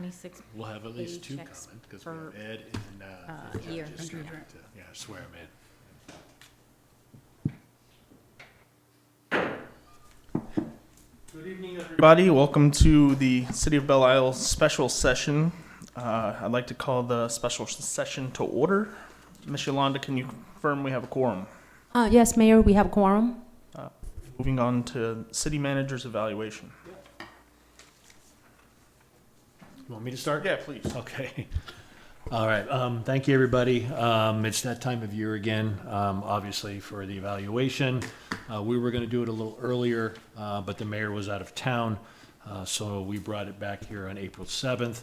26 We'll have at least two paychecks coming, because we per, have Ed and the year. judges Country to, Drive. yeah, swear them in. Good evening, everybody. Welcome to the City of Belle Isle special session. I'd like to call the special session to order. Ms. Yolanda, can you confirm we have a quorum? Yes, Mayor, we have a quorum. Moving on to city manager's evaluation. You want me to start? Yeah, please. Okay. All right. Thank you, everybody. It's that time of year again, obviously, for the evaluation. We were going to do it a little earlier, but the mayor was out of town, so we brought it back here on April 7th.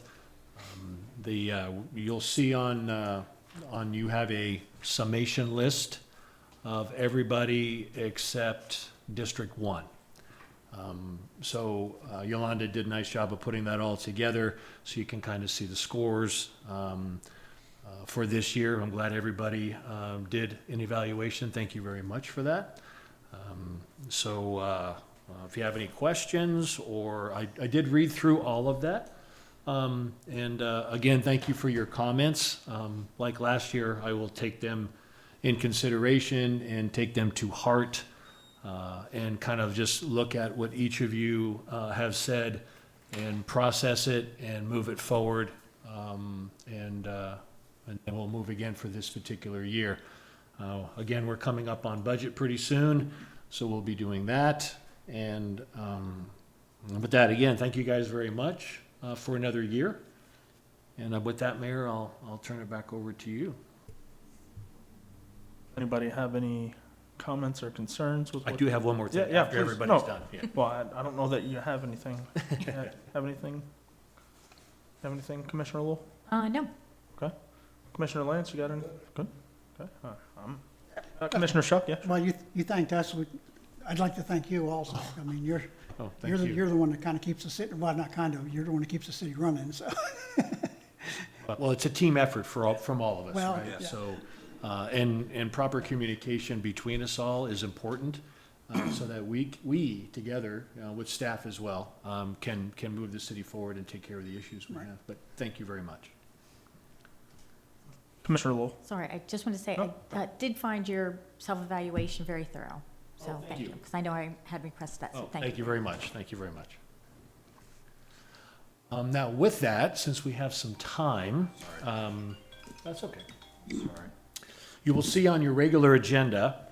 You'll see on you have a summation list of everybody except District 1. So Yolanda did a nice job of putting that all together so you can kind of see the scores for this year. I'm glad everybody did an evaluation. Thank you very much for that. If you have any questions, or I did read through all of that. Again, thank you for your comments. Like last year, I will take them in consideration and take them to heart. And kind of just look at what each of you have said and process it and move it forward. And then we'll move again for this particular year. Again, we're coming up on budget pretty soon, so we'll be doing that. And with that, again, thank you guys very much for another year. And with that, Mayor, I'll turn it back over to you. Anybody have any comments or concerns with I what? do have one more thing Yeah, after please. everybody's No. done. Yeah. Well, I don't know that you have anything. Have anything? Have anything, Commissioner Lowell? No. Commissioner Lance, you got any? Good? Okay. Commissioner Shuck, yeah? Well, you thanked us. I'd like to thank you also. I mean, you're Thank you. you're the one that kind of keeps the city, well, not kind of, you're the one that keeps the city running, so. Well, it's a team effort from all of us, Well, right? yeah. So, and proper communication between us all is important, so that we together, with staff as well, can move the city forward and take care of the issues we Right. have. But thank you very much. Commissioner Lowell? Sorry, I just want to say, Oh. I did find your self-evaluation very thorough. So thank thank you. you, because I know I had requested that, so Thank you very much. Thank you very much. Now, with that, since we have some time, that's okay. Sorry. You will see on your regular agenda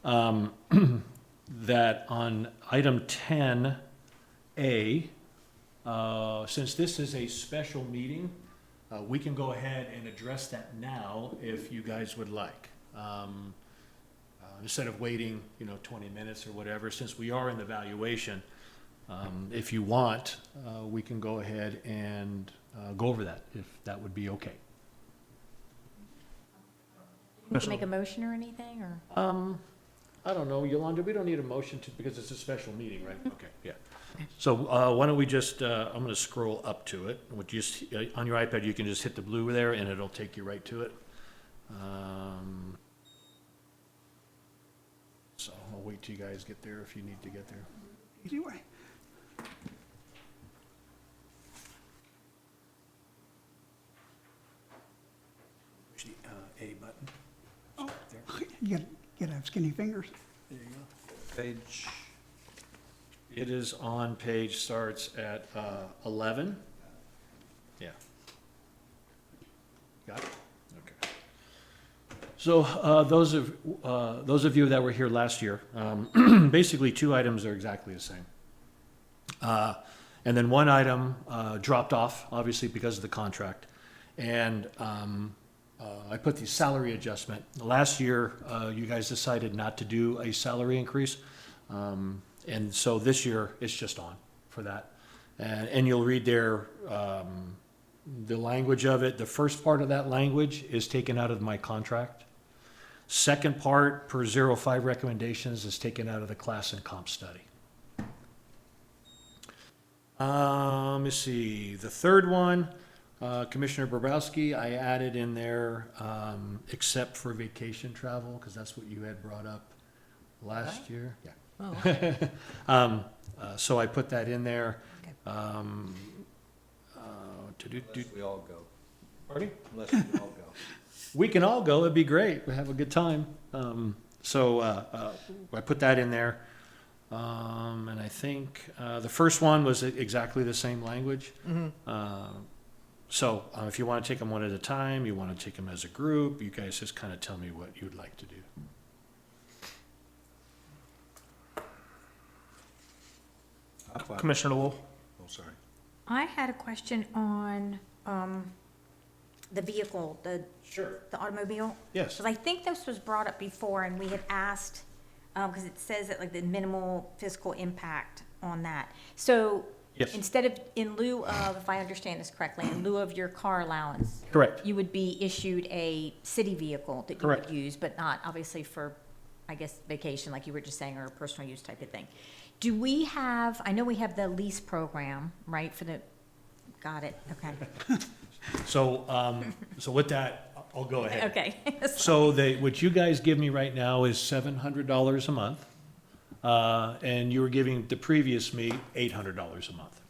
that on item 10A, since this is a special meeting, we can go ahead and address that now if you guys would like. Instead of waiting, 20 minutes or whatever, since we are in the evaluation, if you want, we can go ahead and go over that, if that would be okay. Need to make a motion or anything, or? I don't know, Yolanda, we don't need a motion because it's a special meeting, right? Okay, yeah. So why don't we just, I'm going to scroll up to it. On your iPad, you can just hit the blue there, and it'll take you right to it. So I'll wait till you guys get there if you need to get there. Easy way. Push the A button. Oh. There. You gotta have skinny fingers. There you go. Page. It is on page, starts at 11. Yeah. Got it? Okay. So those of you that were here last year, basically two items are exactly the same. And then one item dropped off, obviously because of the contract. And I put the salary adjustment. Last year, you guys decided not to do a salary increase. And so this year, it's just on for that. And you'll read there the language of it. The first part of that language is taken out of my contract. Second part, per 05 recommendations, is taken out of the class and comp study. Let me see. The third one, Commissioner Bobrowski, I added in there, except for vacation travel, because that's what you had brought up last year. Yeah. Oh, So I put that in there. Okay. Unless we all go. Pardon? Unless we all go. We can all go, it'd be great, we have a good time. So I put that in there. And I think the first one was exactly the same language. So if you want to take them one at a time, you want to take them as a group, you guys just kind of tell me what you'd like to do. Commissioner Lowell. Oh, sorry. I had a question on the vehicle, Sure. the automobile. Yes. Because I think this was brought up before, and we had asked, because it says that like the minimal fiscal impact on that. So Yes. instead of, in lieu of, if I understand this correctly, in lieu of your car allowance, Correct. you would be issued a city vehicle that you Correct. would use, but not obviously for, I guess, vacation, like you were just saying, or a personal use type of thing. Do we have, I know we have the lease program, right, for the, got it, okay. So, so with that, I'll go ahead. Okay. So what you guys give me right now is $700 a month. And you were giving the previous me $800 a month.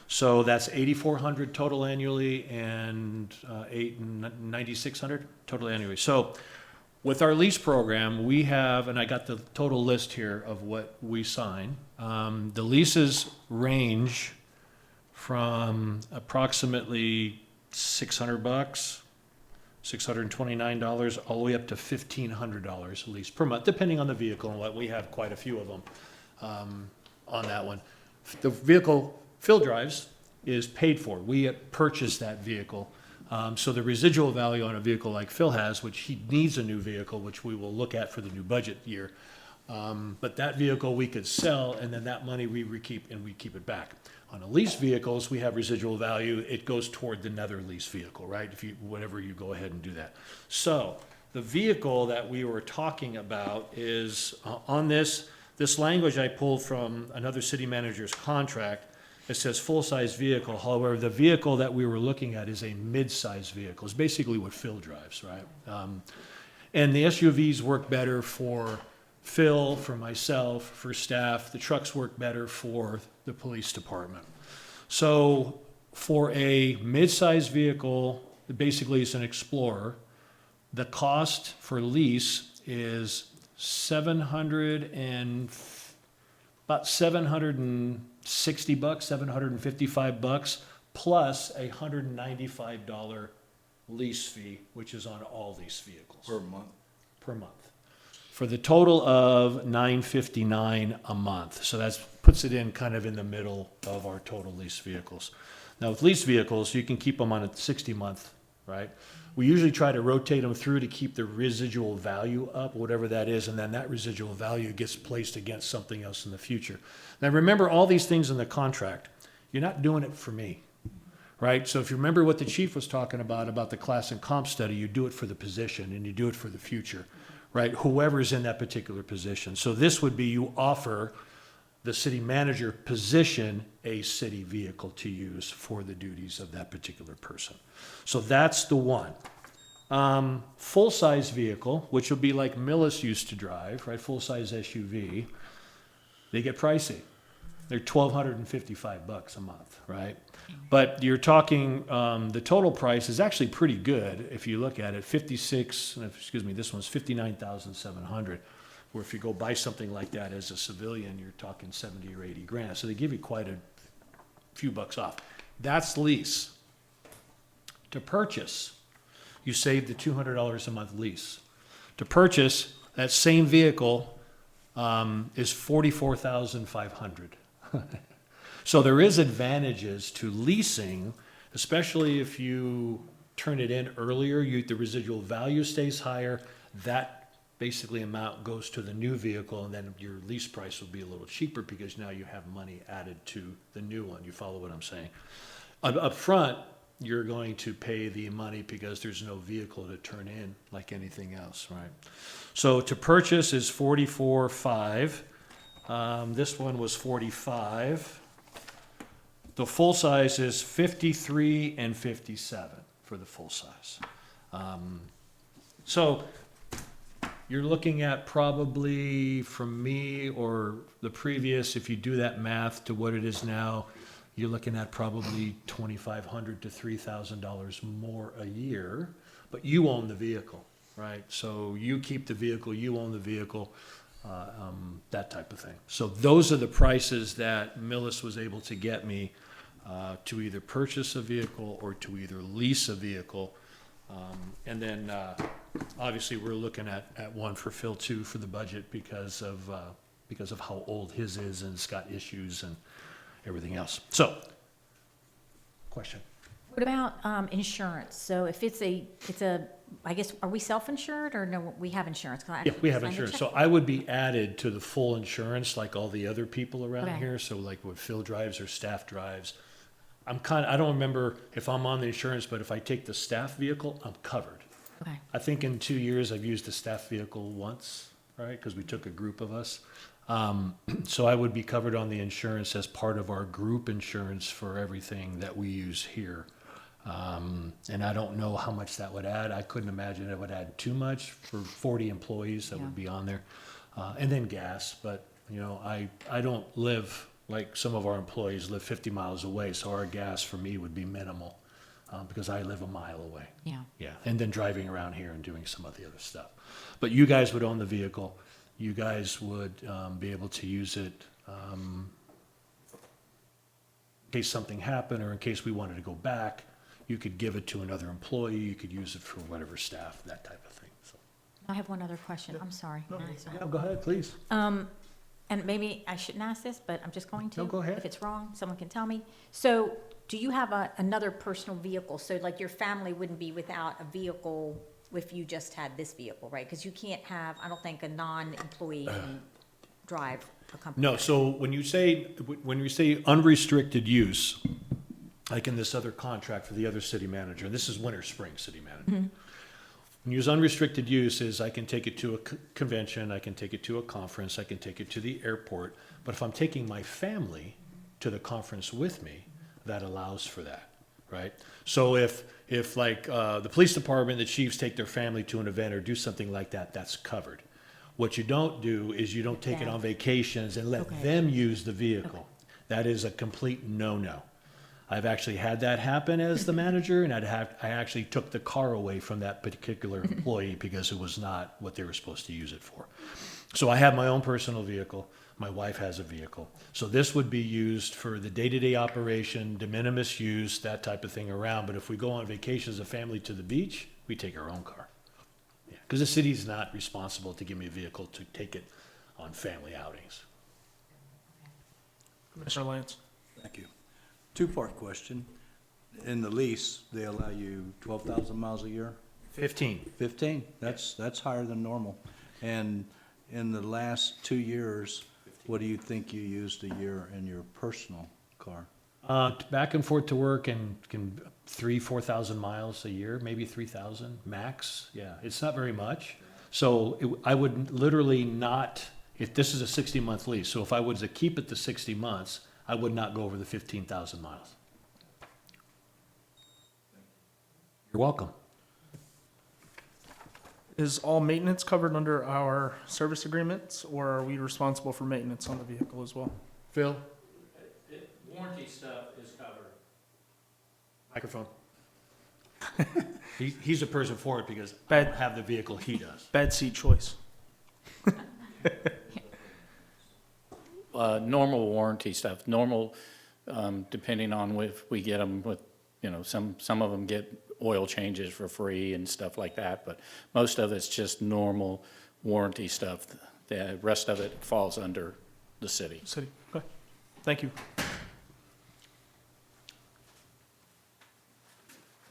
So that's $8,400 total annually and $9,600 total annually. So with our lease program, we have, and I got the total list here of what we sign. The leases range from approximately $600, $629, all the way up to $1,500 a lease per month, depending on the vehicle and what. We have quite a few of them on that one. The vehicle Phil drives is paid for. We purchased that vehicle. So the residual value on a vehicle like Phil has, which he needs a new vehicle, which we will look at for the new budget year. But that vehicle we could sell, and then that money we keep, and we keep it back. On a lease vehicles, we have residual value. It goes toward another lease vehicle, right? If you, whatever, you go ahead and do that. So the vehicle that we were talking about is on this language I pulled from another city manager's contract. It says full-size vehicle. However, the vehicle that we were looking at is a mid-size vehicle. It's basically what Phil drives, right? And the SUVs work better for Phil, for myself, for staff. The trucks work better for the police department. So for a mid-size vehicle, basically it's an Explorer, the cost for lease is about $760, $755, plus a $195 lease fee, which is on all lease vehicles. Per month. For the total of $959 a month. So that puts it in kind of in the middle of our total lease vehicles. Now with lease vehicles, you can keep them on a 60-month, right? We usually try to rotate them through to keep the residual value up, whatever that is, and then that residual value gets placed against something else in the future. Now remember all these things in the contract. You're not doing it for me, right? So if you remember what the chief was talking about the class and comp study, you do it for the position and you do it for the future, right? Whoever's in that particular position. So this would be you offer the city manager position a city vehicle to use for the duties of that particular person. So that's the one. Full-size vehicle, which would be like Millis used to drive, right? Full-size SUV. They get pricey. They're $1,255 a month, right? But you're talking, the total price is actually pretty good if you look at it. This one's $59,700. Where if you go buy something like that as a civilian, you're talking 70 or 80 grand. So they give you quite a few bucks off. That's lease. To purchase, you save the $200 a month lease. To purchase that same vehicle is $44,500. So there is advantages to leasing, especially if you turn it in earlier. The residual value stays higher. That basically amount goes to the new vehicle, and then your lease price will be a little cheaper because now you have money added to the new one. You follow what I'm saying? Up front, you're going to pay the money because there's no vehicle to turn in like anything else, right? So to purchase is $44,500. This one was $45,000. The full size is $53,000 and $57,000 for the full size. So you're looking at probably from me or the previous, if you do that math to what it is now, you're looking at probably $2,500 to $3,000 more a year, but you own the vehicle, right? So you keep the vehicle, you own the vehicle, that type of thing. So those are the prices that Millis was able to get me to either purchase a vehicle or to either lease a vehicle. And then, obviously, we're looking at one for Phil too for the budget because of how old his is and it's got issues and everything else. So, question? What about insurance? So if it's a, I guess, are we self-insured or no, we have insurance? Can I Yeah, we have sign the insurance. check? So I would be added to the full insurance like all the other people around Okay. here. So like what Phil drives or staff drives. I don't remember if I'm on the insurance, but if I take the staff vehicle, I'm covered. Okay, I think in 2 years, I've used the staff vehicle once, right? Because we took a group of us. So I would be covered on the insurance as part of our group insurance for everything that we use here. And I don't know how much that would add. I couldn't imagine it would add too much for 40 employees that Yeah. would be on there. And then gas, but, I don't live like some of our employees live 50 miles away, so our gas for me would be minimal, because I live a mile away. yeah. Yeah, and then driving around here and doing some of the other stuff. But you guys would own the vehicle. You guys would be able to use it in case something happened or in case we wanted to go back. You could give it to another employee. You could use it for whatever staff, that type of thing. So, I have one other question. I'm sorry. Can I ask that? yeah, go ahead, please. And maybe I shouldn't ask this, but I'm just going to. No, go ahead. If it's wrong, someone can tell me. So do you have another personal vehicle? So like your family wouldn't be without a vehicle if you just had this vehicle, right? Because you can't have, I don't think a non-employee can drive a company. No, so when you say unrestricted use, like in this other contract for the other city manager, and this is Winter Spring city manager. When you use unrestricted use is I can take it to a convention, I can take it to a conference, I can take it to the airport. But if I'm taking my family to the conference with me, that allows for that, right? So if like the police department, the chiefs take their family to an event or do something like that, that's covered. What you don't do is you don't take it Yeah. on vacations and let Okay. them use the vehicle. That is a complete no-no. I've actually had that happen as the manager, and I actually took the car away from that particular employee because it was not what they were supposed to use it for. So I have my own personal vehicle. My wife has a vehicle. So this would be used for the day-to-day operation, de minimis use, that type of thing around. But if we go on vacation as a family to the beach, we take our own car. Because the city's not responsible to give me a vehicle to take it on family outings. Commissioner Lance. Thank you. Two-part question. In the lease, they allow you 12,000 miles a year? 15. 15? That's higher than normal. And in the last 2 years, what do you think you used a year in your personal car? Back and forth to work and can 4,000 miles a year, maybe 3,000 max. Yeah, it's not very much. So I would literally not, if this is a 60-month lease, so if I was to keep it to 60 months, I would not go over the 15,000 miles. You're welcome. Is all maintenance covered under our service agreements, or are we responsible for maintenance on the vehicle as well? Phil? Warranty stuff is covered. Microphone. He's a person for it because I don't have the vehicle, he does. Bad seat choice. Normal warranty stuff, normal, depending on if we get them with, some of them get oil changes for free and stuff like that, but most of it's just normal warranty stuff. The rest of it falls under the city. City. Okay. Thank you.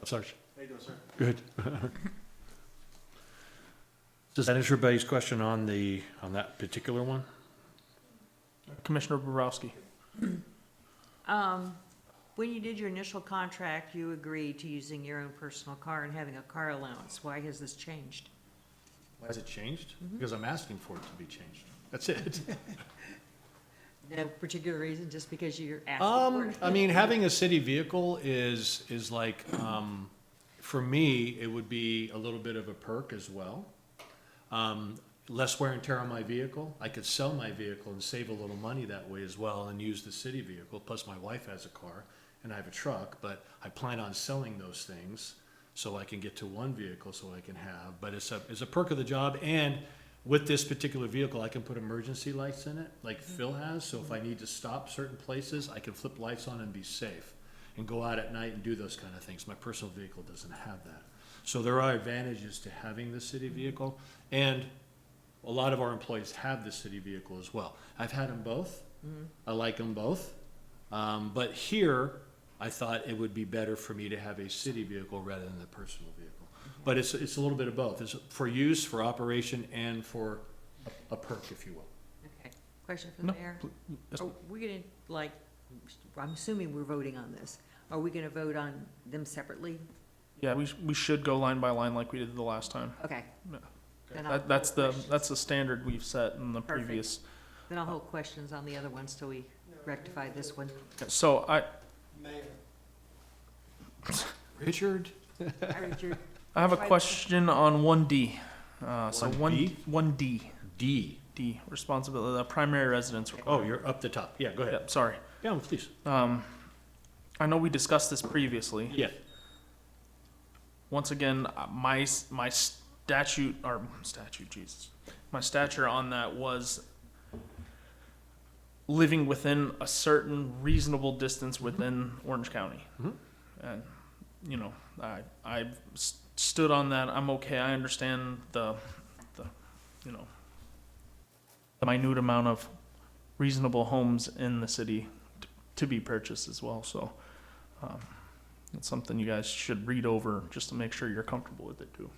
Sarge? How you doing, sir? Good. Does that answer everybody's question on that particular one? Commissioner Borowski. When you did your initial contract, you agreed to using your own personal car and having a car allowance. Why has this changed? Why has it changed? Because I'm asking for it to be changed. That's it. No particular reason, just because you're asking for it? I mean, having a city vehicle is like, for me, it would be a little bit of a perk as well. less wear and tear on my vehicle. I could sell my vehicle and save a little money that way as well and use the city vehicle. Plus my wife has a car and I have a truck, but I plan on selling those things so I can get to one vehicle so I can have, but it's a perk of the job. And with this particular vehicle, I can put emergency lights in it like Phil has. So if I need to stop certain places, I can flip lights on and be safe and go out at night and do those kind of things. My personal vehicle doesn't have that. So there are advantages to having the city vehicle, and a lot of our employees have the city vehicle as well. I've had them both. I like them both. But here, I thought it would be better for me to have a city vehicle rather than the personal vehicle. But it's a little bit of both. It's for use, for operation, and for a perk, if you will. Okay, question for the mayor? yes, Are we gonna, like, I'm assuming we're voting on this. Are we gonna vote on them separately? Yeah, we should go line by line like we did the last time. Okay. Yeah. Then I'll That's hold the questions. standard we've set in the Perfect. previous. Then I'll hold questions on the other ones till we rectify this one. So Richard? I have a question on 1D. So 1B? 1D. D. Responsibility, the primary residence. Oh, you're up the top. Yeah, go ahead. Yep, sorry. Yeah, please. I know we discussed this previously. Yeah. Once again, my statute, Jesus. My stature on that was living within a certain reasonable distance within Orange County. Mhm. And, you know, I've stood on that. I'm okay. I understand the you know, the minute amount of reasonable homes in the city to be purchased as well. So, it's something you guys should read over just to make sure you're comfortable with it too.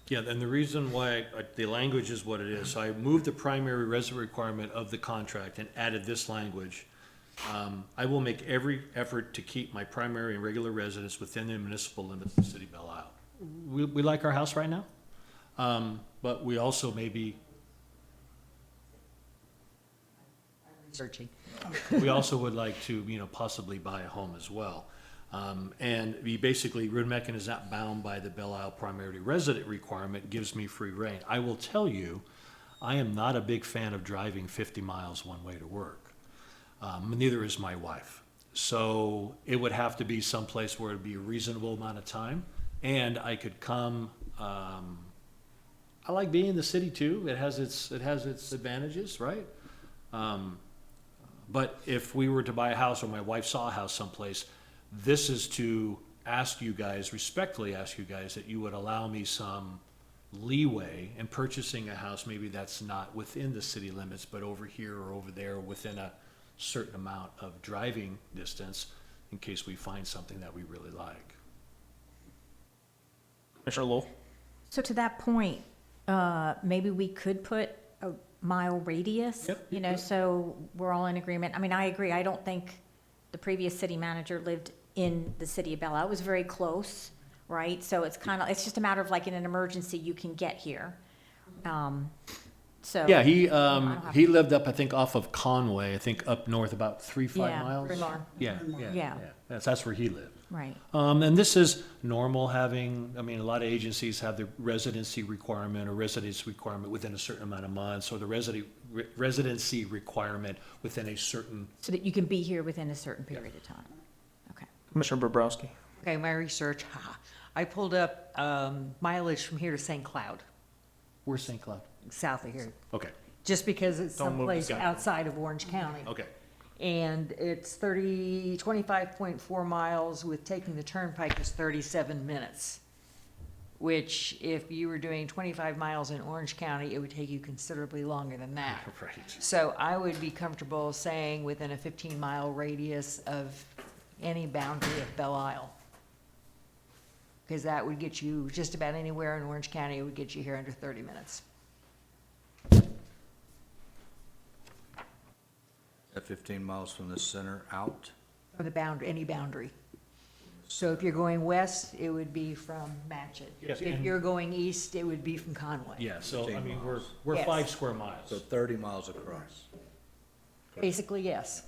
Yeah, and the reason why the language is what it is, so I moved the primary resident requirement of the contract and added this language. I will make every effort to keep my primary and regular residents within the municipal limits of the city of Belle Isle. We like our house right now, but we also Searching. we also would like to, possibly buy a home as well. And we basically, Rudmeccan is not bound by the Belle Isle primary resident requirement, gives me free reign. I will tell you, I am not a big fan of driving 50 miles one way to work. Neither is my wife. So it would have to be someplace where it'd be a reasonable amount of time, and I could come. I like being in the city too. It has its advantages, right? But if we were to buy a house, or my wife saw a house someplace, this is to respectfully ask you guys that you would allow me some leeway in purchasing a house, maybe that's not within the city limits, but over here or over there, within a certain amount of driving distance, in case we find something that we really like. Commissioner Lowell? So to that point, maybe we could put a mile radius, Yep. So we're all in agreement. I mean, I agree. I don't think the previous city manager lived in the city of Belle Isle. It was very close, right? So it's just a matter of like in an emergency, you can get here. So. Yeah, he have- he lived up, I think, off of Conway, I think up north about 3-5 Yeah, miles. Bryn Mawr. Yeah. That's where he lived. Right. And this is normal having, a lot of agencies have the residency requirement or residence requirement within a certain amount of months, or the residency requirement within a certain, So that you can be here within a certain period of time. Okay. Commissioner Bobrowski? Okay, my research, I pulled up mileage from here to St. Cloud, where's St. Cloud? south of here, Okay, just because it's Don't move, someplace got it. outside of Orange County. okay. And it's 25.4 miles, with taking the turnpike is 37 minutes. Which, if you were doing 25 miles in Orange County, it would take you considerably longer than that. Right. So I would be comfortable saying within a 15-mile radius of any boundary of Belle Isle. Because that would get you just about anywhere in Orange County, it would get you here under 30 minutes. At 15 miles from the center out? Or the boundary, any boundary. So if you're going west, it would be from Matchett. Yes, If and- you're going east, it would be from Conway. Yeah, so, 15 we're, miles. we're Yes. 5 square miles. So 30 miles across. Basically, yes.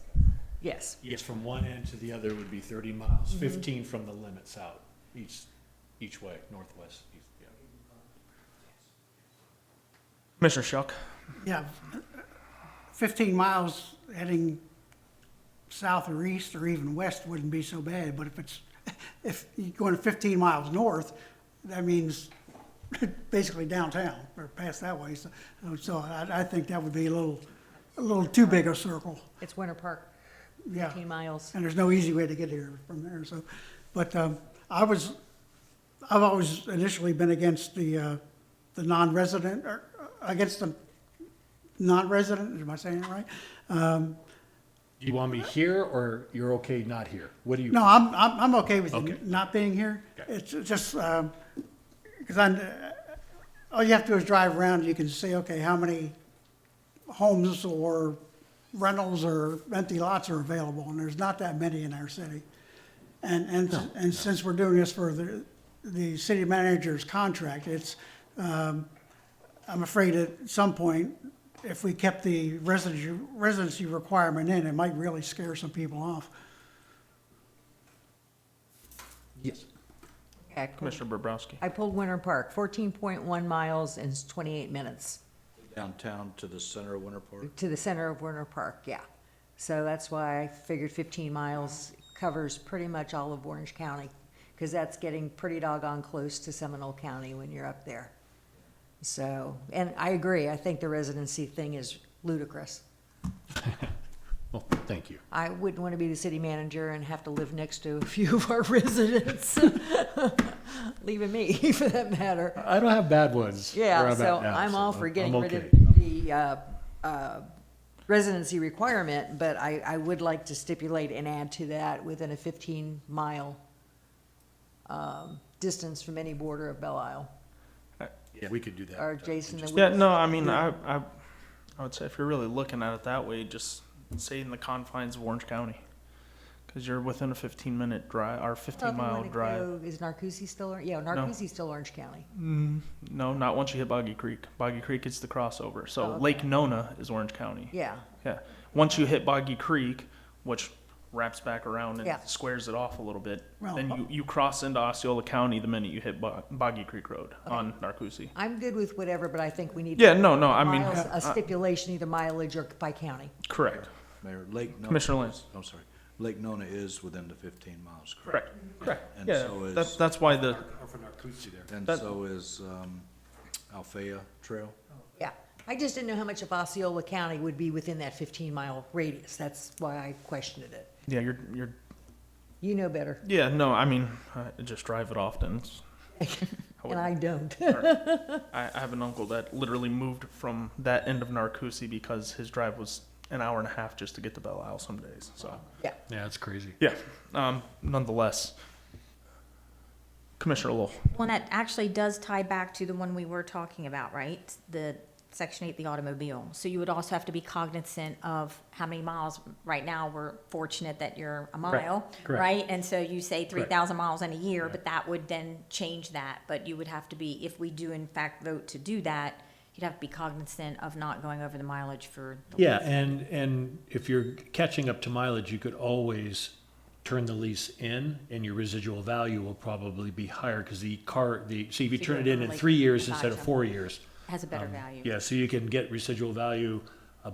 Yes. Yes, from one end to the other would be 30 miles, 15 from the limits out, each way, northwest, east, yeah. Commissioner Shuck. Yeah, 15 miles heading south or east or even west wouldn't be so bad, but if you're going 15 miles north, that means basically downtown or past that way. So I think that would be a little too big a circle. It's Winter Park, Yeah. 15 miles. And there's no easy way to get here from there, so, but, I've always initially been against the non-resident, or against the non-resident, am I saying it right? Do you want me here, or you're okay not here? What do you? No, I'm okay with Okay. you not being here. Okay. It's just, because all you have to do is drive around, and you can see, okay, how many homes or rentals or empty lots are available, and there's not that many in our city. And since we're doing this for the city manager's contract, it's, I'm afraid at some point, if we kept the residency requirement in, it might really scare some people off. Yes. Okay, Commissioner Bobrowski. I pulled Winter Park, 14.1 miles and 28 minutes Downtown to the center of Winter Park? to the center of Winter Park, yeah. So that's why I figured 15 miles covers pretty much all of Orange County, because that's getting pretty doggone close to Seminole County when you're up there. So, and I agree, I think the residency thing is ludicrous. Well, thank you. I wouldn't want to be the city manager and have to live next to a few of our residents, leaving me for that matter. I don't have bad ones. where Yeah, I'm so at now, I'm all so for getting I'm rid okay. of the residency requirement, but I would like to stipulate and add to that within a 15-mile distance from any border of Belle Isle. Yeah, we could do that. Or Jason, the Yeah, no, I mean, I would say if you're really looking at it that way, just stay in the confines of Orange County. Because you're within a 15-minute drive, or 15-mile drive. Is Narcoossee still, yeah, Narcoossee's still Orange County. No, not once you hit Boggy Creek. Boggy Creek is the crossover. So Oh, okay. Lake Nona is Orange County. Yeah, Yeah. Once you hit Boggy Creek, which wraps back around and Yeah. squares it off a little bit, Well, then you cross into Osceola County the minute you hit Boggy Creek Road on Narcoossee. I'm good with whatever, but I think we need. Yeah, no, I mean, miles, a stipulation, either mileage or by county. correct. Mayor, Lake Nona. Commissioner Lance. I'm sorry. Lake Nona is within the 15 miles, correct? Correct. And Yeah, so is- that's why the, Or for Narcoossee there. And That- so is Alfea Trail? Yeah, I just didn't know how much of Osceola County would be within that 15-mile radius. That's why I questioned it. yeah, you're, You know better, yeah, no, I mean, I just drive it often. and I don't. I have an uncle that literally moved from that end of Narcoossee because his drive was an hour and a half just to get to Belle Isle some days, so. Yeah, Yeah, that's crazy. Yeah, nonetheless. Commissioner Lowell. Well, that actually does tie back to the one we were talking about, right? The Section 8, the automobile. So you would also have to be cognizant of how many miles. Right now, we're fortunate that you're a mile, correct. right? And so you say 3,000 miles in a year, Yeah. but that would then change that. But you would have to be, if we do in fact vote to do that, you'd have to be cognizant of not going over the mileage for. the Yeah, lease. and if you're catching up to mileage, you could always turn the lease in, and your residual value will probably be higher, because see, if you turn it in 3 years instead of 4 years. Has a better value. Yeah, so you can get residual value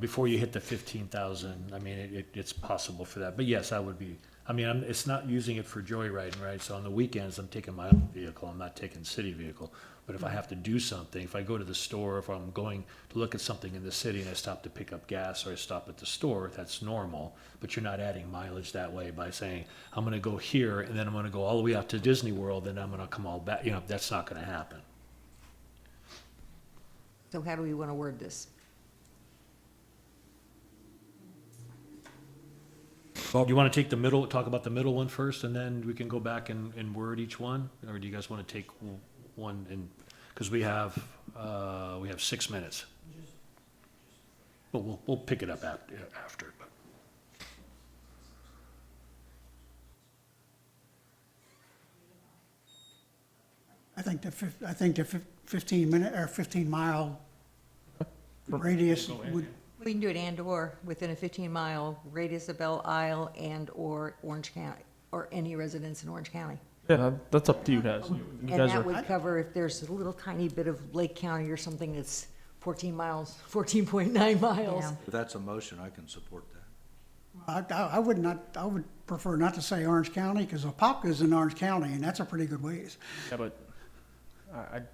before you hit the 15,000. I mean, it's possible for that. But yes, I would be, it's not using it for joyriding, right? So on the weekends, I'm taking my own vehicle, I'm not taking city vehicle. But if I have to do something, if I go to the store, if I'm going to look at something in the city and I stop to pick up gas, or I stop at the store, that's normal. But you're not adding mileage that way by saying, I'm gonna go here, and then I'm gonna go all the way out to Disney World, and I'm gonna come all back, that's not gonna happen. so how do we want to word this? Do you want to take talk about the middle one first, and then we can go back and word each one? Or do you guys want to take one, because we have 6 minutes. But we'll pick it up after. But. I think the 15-minute or 15-mile radius would, We can do it and/or within a 15-mile radius of Belle Isle and/or Orange County, or any residence in Orange County. Yeah, that's up to you guys. You And guys that are, would cover if there's a little tiny bit of Lake County or something that's 14 miles, 14.9 miles. Yeah. If that's a motion, I can support that. I would not, I would prefer not to say Orange County, because Apopka's in Orange County, and that's a pretty good ways. Yeah, but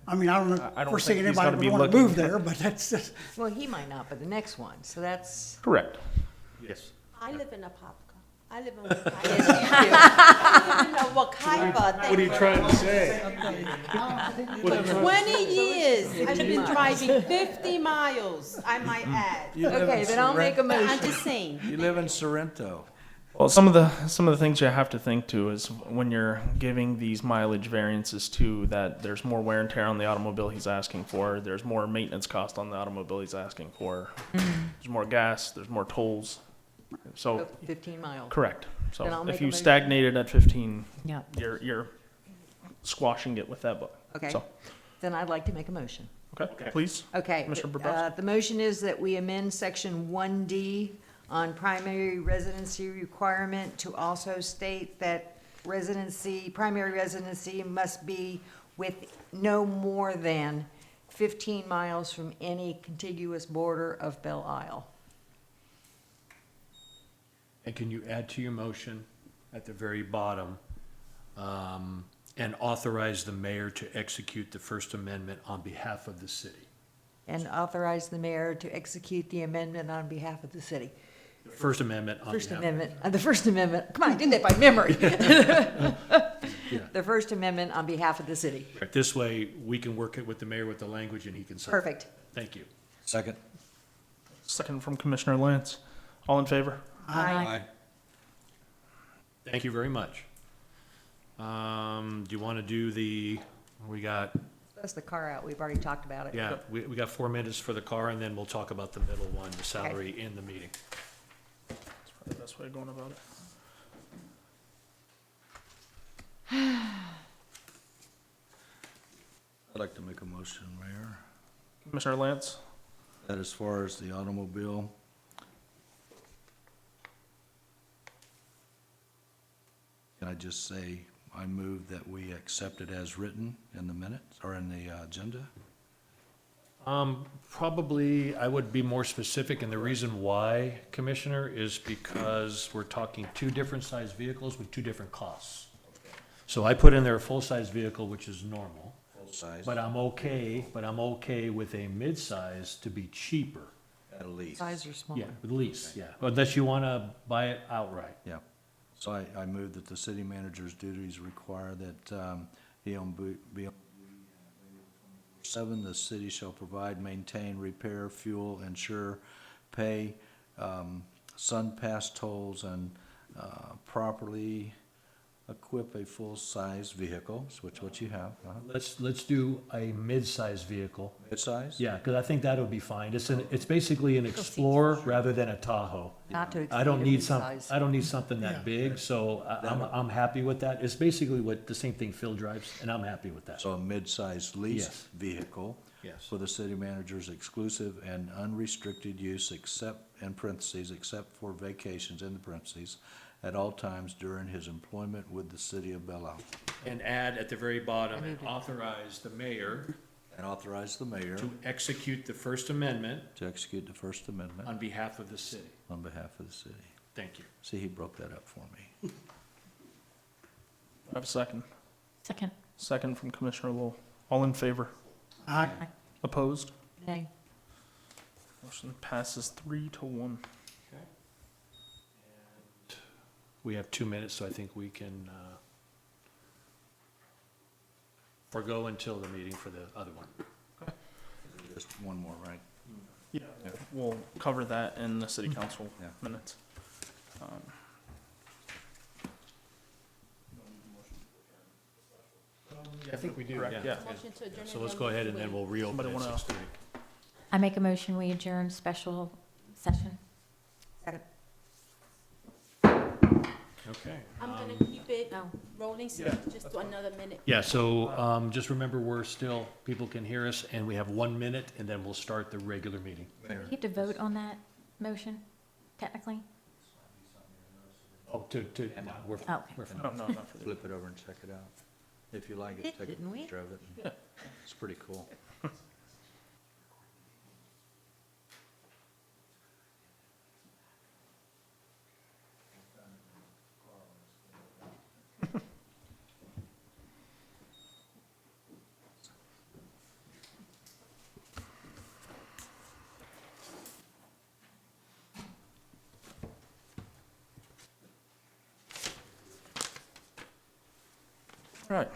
I mean, I I don't don't foresee think he's anybody gonna be would want to looking- move there, but that's just, Well, he might not, but the next one, so that's. correct. Yes. I live in Apopka. I live in Wakaiba. What are you trying to say? 20 years. I've been driving 50 miles, I might add. You live Okay, in then I'll make a But I'm motion. just saying. You live in Sorrento. Well, some of the things you have to think too is when you're giving these mileage variances too, that there's more wear and tear on the automobile he's asking for. There's more maintenance cost on the automobile he's asking for. There's more gas. There's more tolls. So 15 miles. correct. Then I'll So make if a you motion. stagnated at 15, Yeah. you're squashing it with that book. Okay, So then I'd like to make a motion. okay, please. Okay, Commissioner Bobrowski. the motion is that we amend section 1D on primary residency requirement to also state that primary residency must be with no more than 15 miles from any contiguous border of Belle Isle. And can you add to your motion at the very bottom, and authorize the mayor to execute the First Amendment on behalf of the city? And authorize the mayor to execute the amendment on behalf of the city. First Amendment on First behalf. Amendment, the First Amendment, come on, I did that by memory. The First Amendment on behalf of the city. Right, this way, we can work it with the mayor with the language and he can sign. Perfect. Thank you. Second? Second from Commissioner Lance. All in favor? Aye. Thank you very much. Do you want to do we got, That's the car out, we've already talked about it. yeah, we got 4 minutes for the car and then we'll talk about the middle one, the salary in the meeting. That's probably the best way of going about it. I'd like to make a motion, Mayor, Commissioner Lance? that as far as the automobile, can I just say, I move that we accept it as written in the minutes, or in the agenda? Probably, I would be more specific, and the reason why, Commissioner, is because we're talking 2 different size vehicles with 2 different costs. So I put in there a full-size vehicle, which is normal, Full size, but I'm okay with a mid-size to be cheaper. at least. Size or smaller? Yeah, with lease, yeah, unless you want to buy it outright. Yeah. So I move that the city manager's duties require that he be 7, the city shall provide, maintain, repair, fuel, insure, pay, sun pass tolls, and properly equip a full-size vehicle, which what you have, Let's do a mid-size vehicle. mid-size? Yeah, because I think that'll be fine. It's basically an Explorer rather than a Tahoe. Not to I don't exceed a need size. I don't need something that big, so I'm happy with that. It's basically the same thing Phil drives, and I'm happy with that. So a mid-size leased Yes. vehicle Yes. for the city manager's exclusive and unrestricted use except, in parentheses, except for vacations, in the parentheses, at all times during his employment with the city of Belle Isle. And add at the very bottom, and authorize the mayor And authorize the mayor to execute the First Amendment to execute the First Amendment on behalf of the city. on behalf of the city. Thank you. See, he broke that up for me. I have a second. Second. Second from Commissioner Lowell. All in favor? I, Opposed? Nay. Motion passes 3-1. We have 2 minutes, so I think we can forego until the meeting for the other one. Just one more, right? Yeah, we'll cover that in the city council Yeah. minutes. I think we do, Correct, yeah. Motion to adjourn. So let's go ahead and then we'll reopen Somebody at wanna- 6:30. I make a motion, we adjourn special session. Second. Okay. I'm gonna keep it No. rolling, so just do another minute. Yeah, so just remember, people can hear us, and we have 1 minute, and then we'll start the regular meeting. You have to vote on that motion, technically? Oh, no, we're Oh, okay. we're fine. No, no, not for the. Flip it over and check it out. If you like it, take a Didn't we? picture of it. Yeah. It's pretty cool. All right.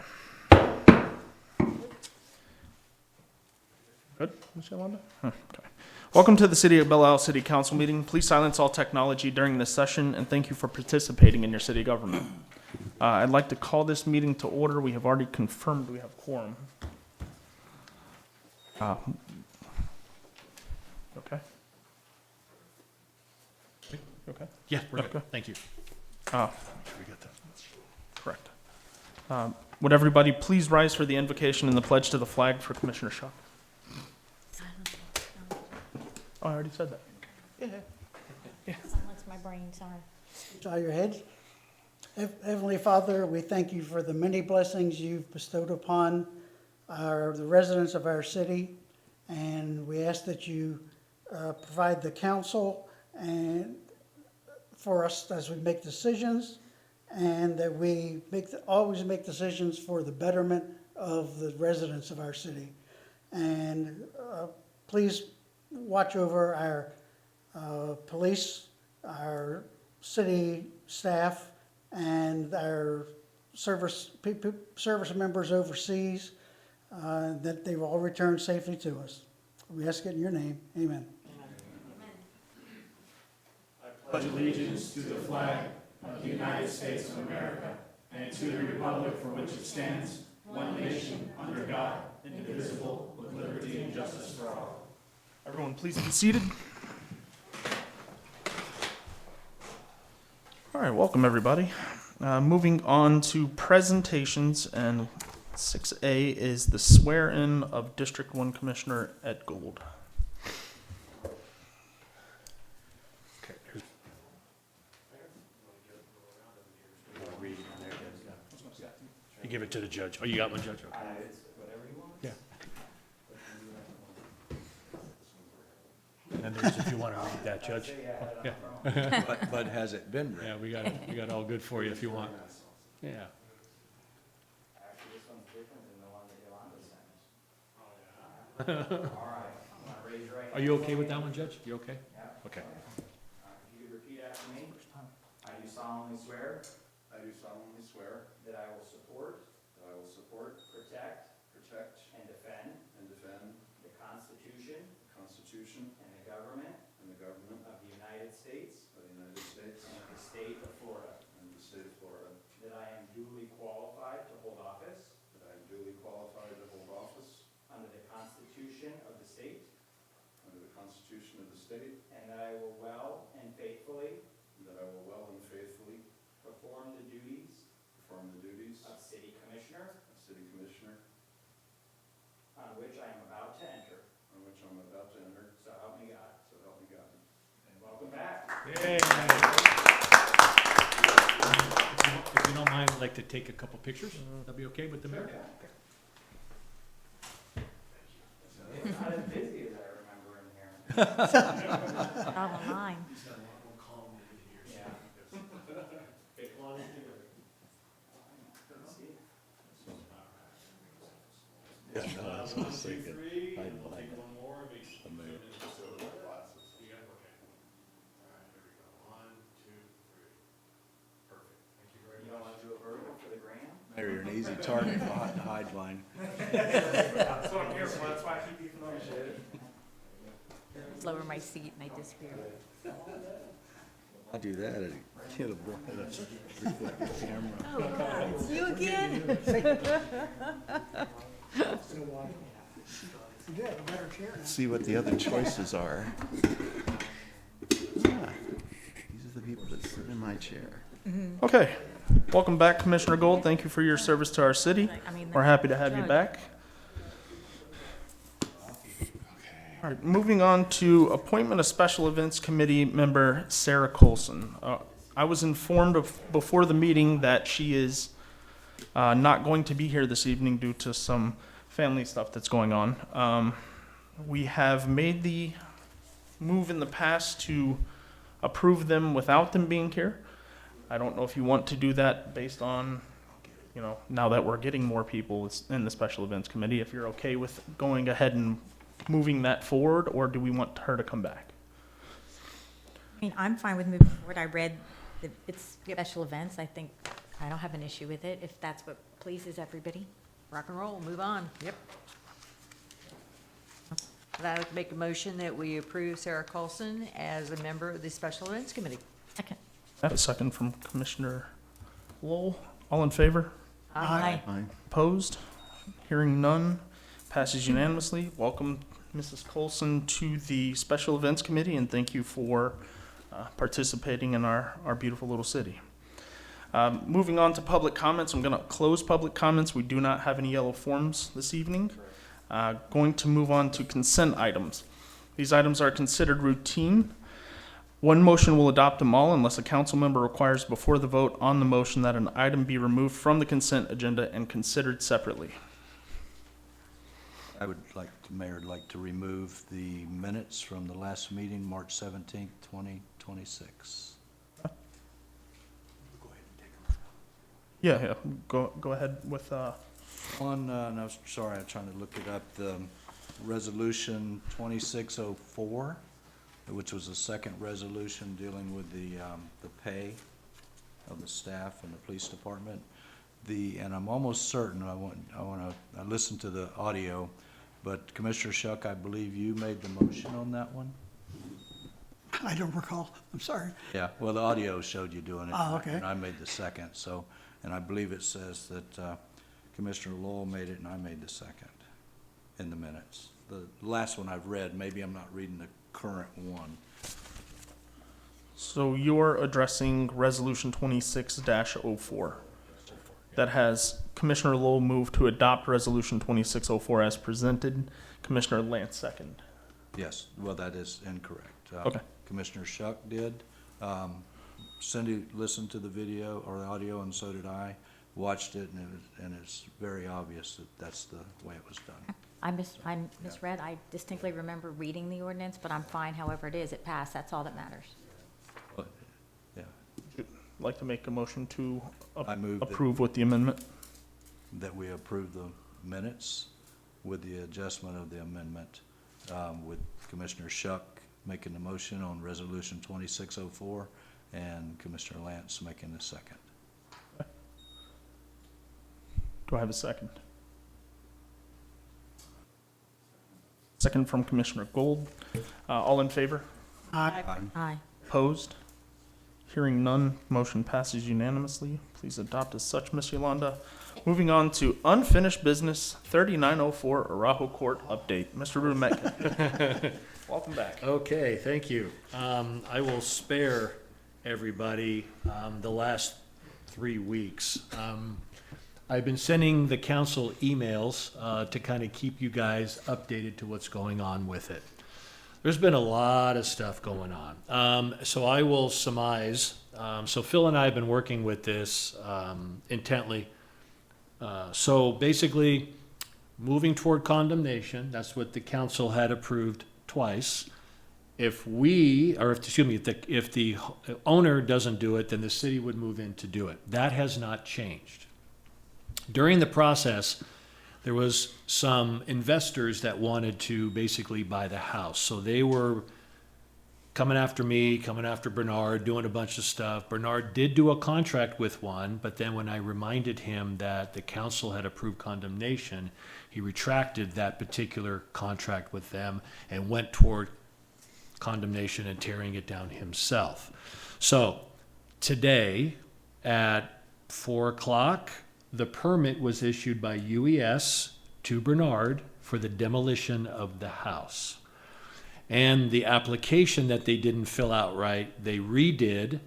Good, Ms. Yolanda? Okay. Welcome to the City of Belle Isle City Council meeting. Please silence all technology during this session, and thank you for participating in your city government. I'd like to call this meeting to order. We have already confirmed we have quorum. Okay. Okay. Yeah, we're Okay. good. Thank you. Uh, We got that. Correct. Would everybody please rise for the invocation and the pledge to the flag for Commissioner Schuck? Oh, I already said that. Silence my brain, sorry. Bow your heads. Heavenly Father, we thank you for the many blessings you've bestowed upon the residents of our city. And we ask that you provide the council and for us as we make decisions, and that we always make decisions for the betterment of the residents of our city. And please watch over our police, our city staff, and our service members overseas, that they will all return safely to us. We ask it in your name. Amen. Pledge allegiance to the flag of the United States of America and to the republic for which it stands, one nation, under God, indivisible, with liberty and justice for all. Everyone, please be seated. All right, welcome everybody. Moving on to presentations, and 6A is the swear-in of District 1 Commissioner Ed Gold. Okay. You give it to the judge. Oh, you got one, Judge? Okay. Yeah. And there's, if you want to read that, Judge. Yeah. But has it been read? Yeah, we got all good for you if you want. Yeah. Actually, this one's different than the one that Yolanda sent us. All right, I'm gonna raise your right hand. Are you okay with that one, Judge? You okay? Yeah. Okay. If you could repeat after me. I do solemnly swear I do solemnly swear that I will support, that I will support, protect, protect, and defend and defend the Constitution the Constitution and the government and the government of the United States of the United States and of the state of Florida, and the state of Florida, that I am duly qualified to hold office that I am duly qualified to hold office under the Constitution of the state, under the Constitution of the state, and that I will well and faithfully and that I will well and faithfully perform the duties perform the duties of City Commissioner of City Commissioner on which I am about to enter. on which I'm about to enter, So help me God. so help me God. And welcome back. Yay. If you don't mind, I'd like to take a couple pictures. That'd be okay with the mayor? It's not as busy as I remember in here. All online. Yeah. Big one. You don't want to do a vertical for the gram? You're an easy target to hide behind. That's what I'm here for, that's why I keep beefing on shit. Lower my seat and I disappear. I do that, it'd get a camera. Oh, God, it's you again? You do have a better chair now. See what the other choices are. These are the people that sit in my chair. Okay, welcome back, Commissioner Gold. Thank you for your service to our city. I mean, We're happy to have you Judge. back. All right, moving on to appointment of Special Events Committee member Sarah Colson. I was informed before the meeting that she is not going to be here this evening due to some family stuff that's going on. We have made the move in the past to approve them without them being here. I don't know if you want to do that based on, now that we're getting more people in the Special Events Committee, if you're okay with going ahead and moving that forward, or do we want her to come back? I mean, I'm fine with moving forward. I read it's special events. I think I don't have an issue with it, if that's what pleases everybody. Rock and roll, move on. Yep. I'd like to make a motion that we approve Sarah Colson as a member of the Special Events Committee. Second. I have a second from Commissioner Lowell. All in favor? Aye. Opposed? Hearing none, passes unanimously. Welcome, Mrs. Colson, to the Special Events Committee, and thank you for participating in our beautiful little city. Moving on to public comments, I'm going to close public comments. We do not have any yellow forms this evening. Going to move on to consent items. These items are considered routine. One motion will adopt them all unless a council member requires before the vote on the motion that an item be removed from the consent agenda and considered separately. I would like, Mayor, like to remove the minutes from the last meeting, March 17th, 2026. Yeah, go ahead with, No, sorry, I'm trying to look it up, the resolution 2604, which was the second resolution dealing with the pay of the staff in the police department. And I'm almost certain, I listened to the audio, but Commissioner Shuck, I believe you made the motion on that one? I don't recall, I'm sorry. Yeah, well, the audio showed you doing it. Oh, okay. And I made the second, so, and I believe it says that Commissioner Lowell made it and I made the second in the minutes. The last one I've read, maybe I'm not reading the current one. so you're addressing Resolution 26-04. That has Commissioner Lowell move to adopt Resolution 2604 as presented. Commissioner Lance second. Yes, well, that is incorrect. Okay. Commissioner Shuck did. Cindy listened to the video or the audio, and so did I. Watched it, and it's very obvious that that's the way it was done. I misread. I distinctly remember reading the ordinance, but I'm fine however it is. It passed. That's all that matters. But, yeah, Like to make a motion to I move that- approve with the amendment? that we approve the minutes with the adjustment of the amendment, with Commissioner Shuck making the motion on Resolution 2604 and Commissioner Lance making the second. Do I have a second? Second from Commissioner Gold. All in favor? Aye. Aye. Opposed? Hearing none, motion passes unanimously. Please adopt as such, Ms. Yolanda. Moving on to unfinished business, 3904 Arajo Court update. Mr. Rudemetcalf. Welcome back. Okay, thank you. I will spare everybody the last 3 weeks. I've been sending the council emails to kind of keep you guys updated to what's going on with it. There's been a lot of stuff going on. So I will surmise. So Phil and I have been working with this intently. So basically, moving toward condemnation, that's what the council had approved twice. If the owner doesn't do it, then the city would move in to do it. That has not changed. During the process, there was some investors that wanted to basically buy the house. So they were coming after me, coming after Bernard, doing a bunch of stuff. Bernard did do a contract with one, but then when I reminded him that the council had approved condemnation, he retracted that particular contract with them and went toward condemnation and tearing it down himself. So today at 4 o'clock, the permit was issued by UES to Bernard for the demolition of the house. And the application that they didn't fill out right, they redid,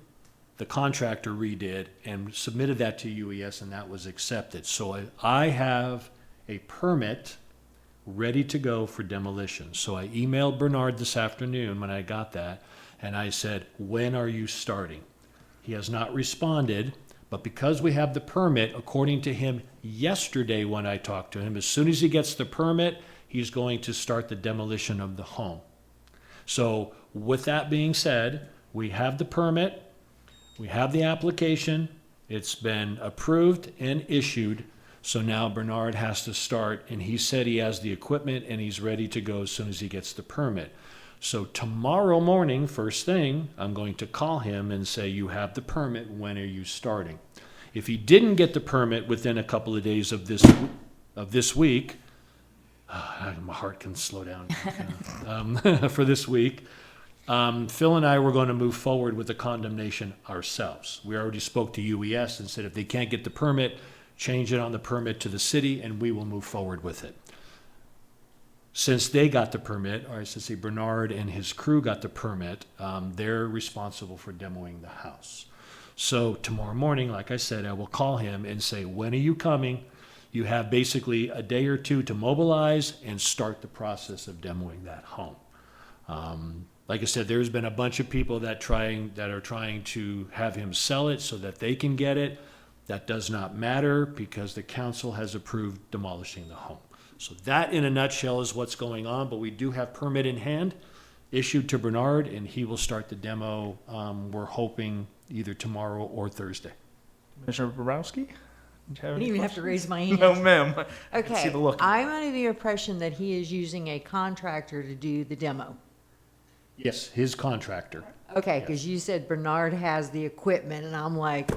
the contractor redid, and submitted that to UES, and that was accepted. So I have a permit ready to go for demolition. So I emailed Bernard this afternoon when I got that, and I said, when are you starting? He has not responded, but because we have the permit, according to him yesterday when I talked to him, as soon as he gets the permit, he's going to start the demolition of the home. So with that being said, we have the permit, we have the application, it's been approved and issued. So now Bernard has to start, and he said he has the equipment and he's ready to go as soon as he gets the permit. So tomorrow morning, first thing, I'm going to call him and say, you have the permit, when are you starting? If he didn't get the permit within a couple of days of this week, my heart can slow down for this week. Phil and I were going to move forward with the condemnation ourselves. We already spoke to UES and said if they can't get the permit, change it on the permit to the city, and we will move forward with it. Since they got the permit, or I should say Bernard and his crew got the permit, they're responsible for demoing the house. So tomorrow morning, like I said, I will call him and say, when are you coming? You have basically a day or two to mobilize and start the process of demoing that home. Like I said, there's been a bunch of people that are trying to have him sell it so that they can get it. That does not matter because the council has approved demolishing the home. So that in a nutshell is what's going on, but we do have permit in hand issued to Bernard and he will start the demo, we're hoping either tomorrow or Thursday. Commissioner Bobrowski? I didn't even have to raise my hand. No, ma'am. I can see Okay, the look. I'm under the impression that he is using a contractor to do the demo. Yes, his contractor. Okay, because you said Bernard has the equipment, and I'm like,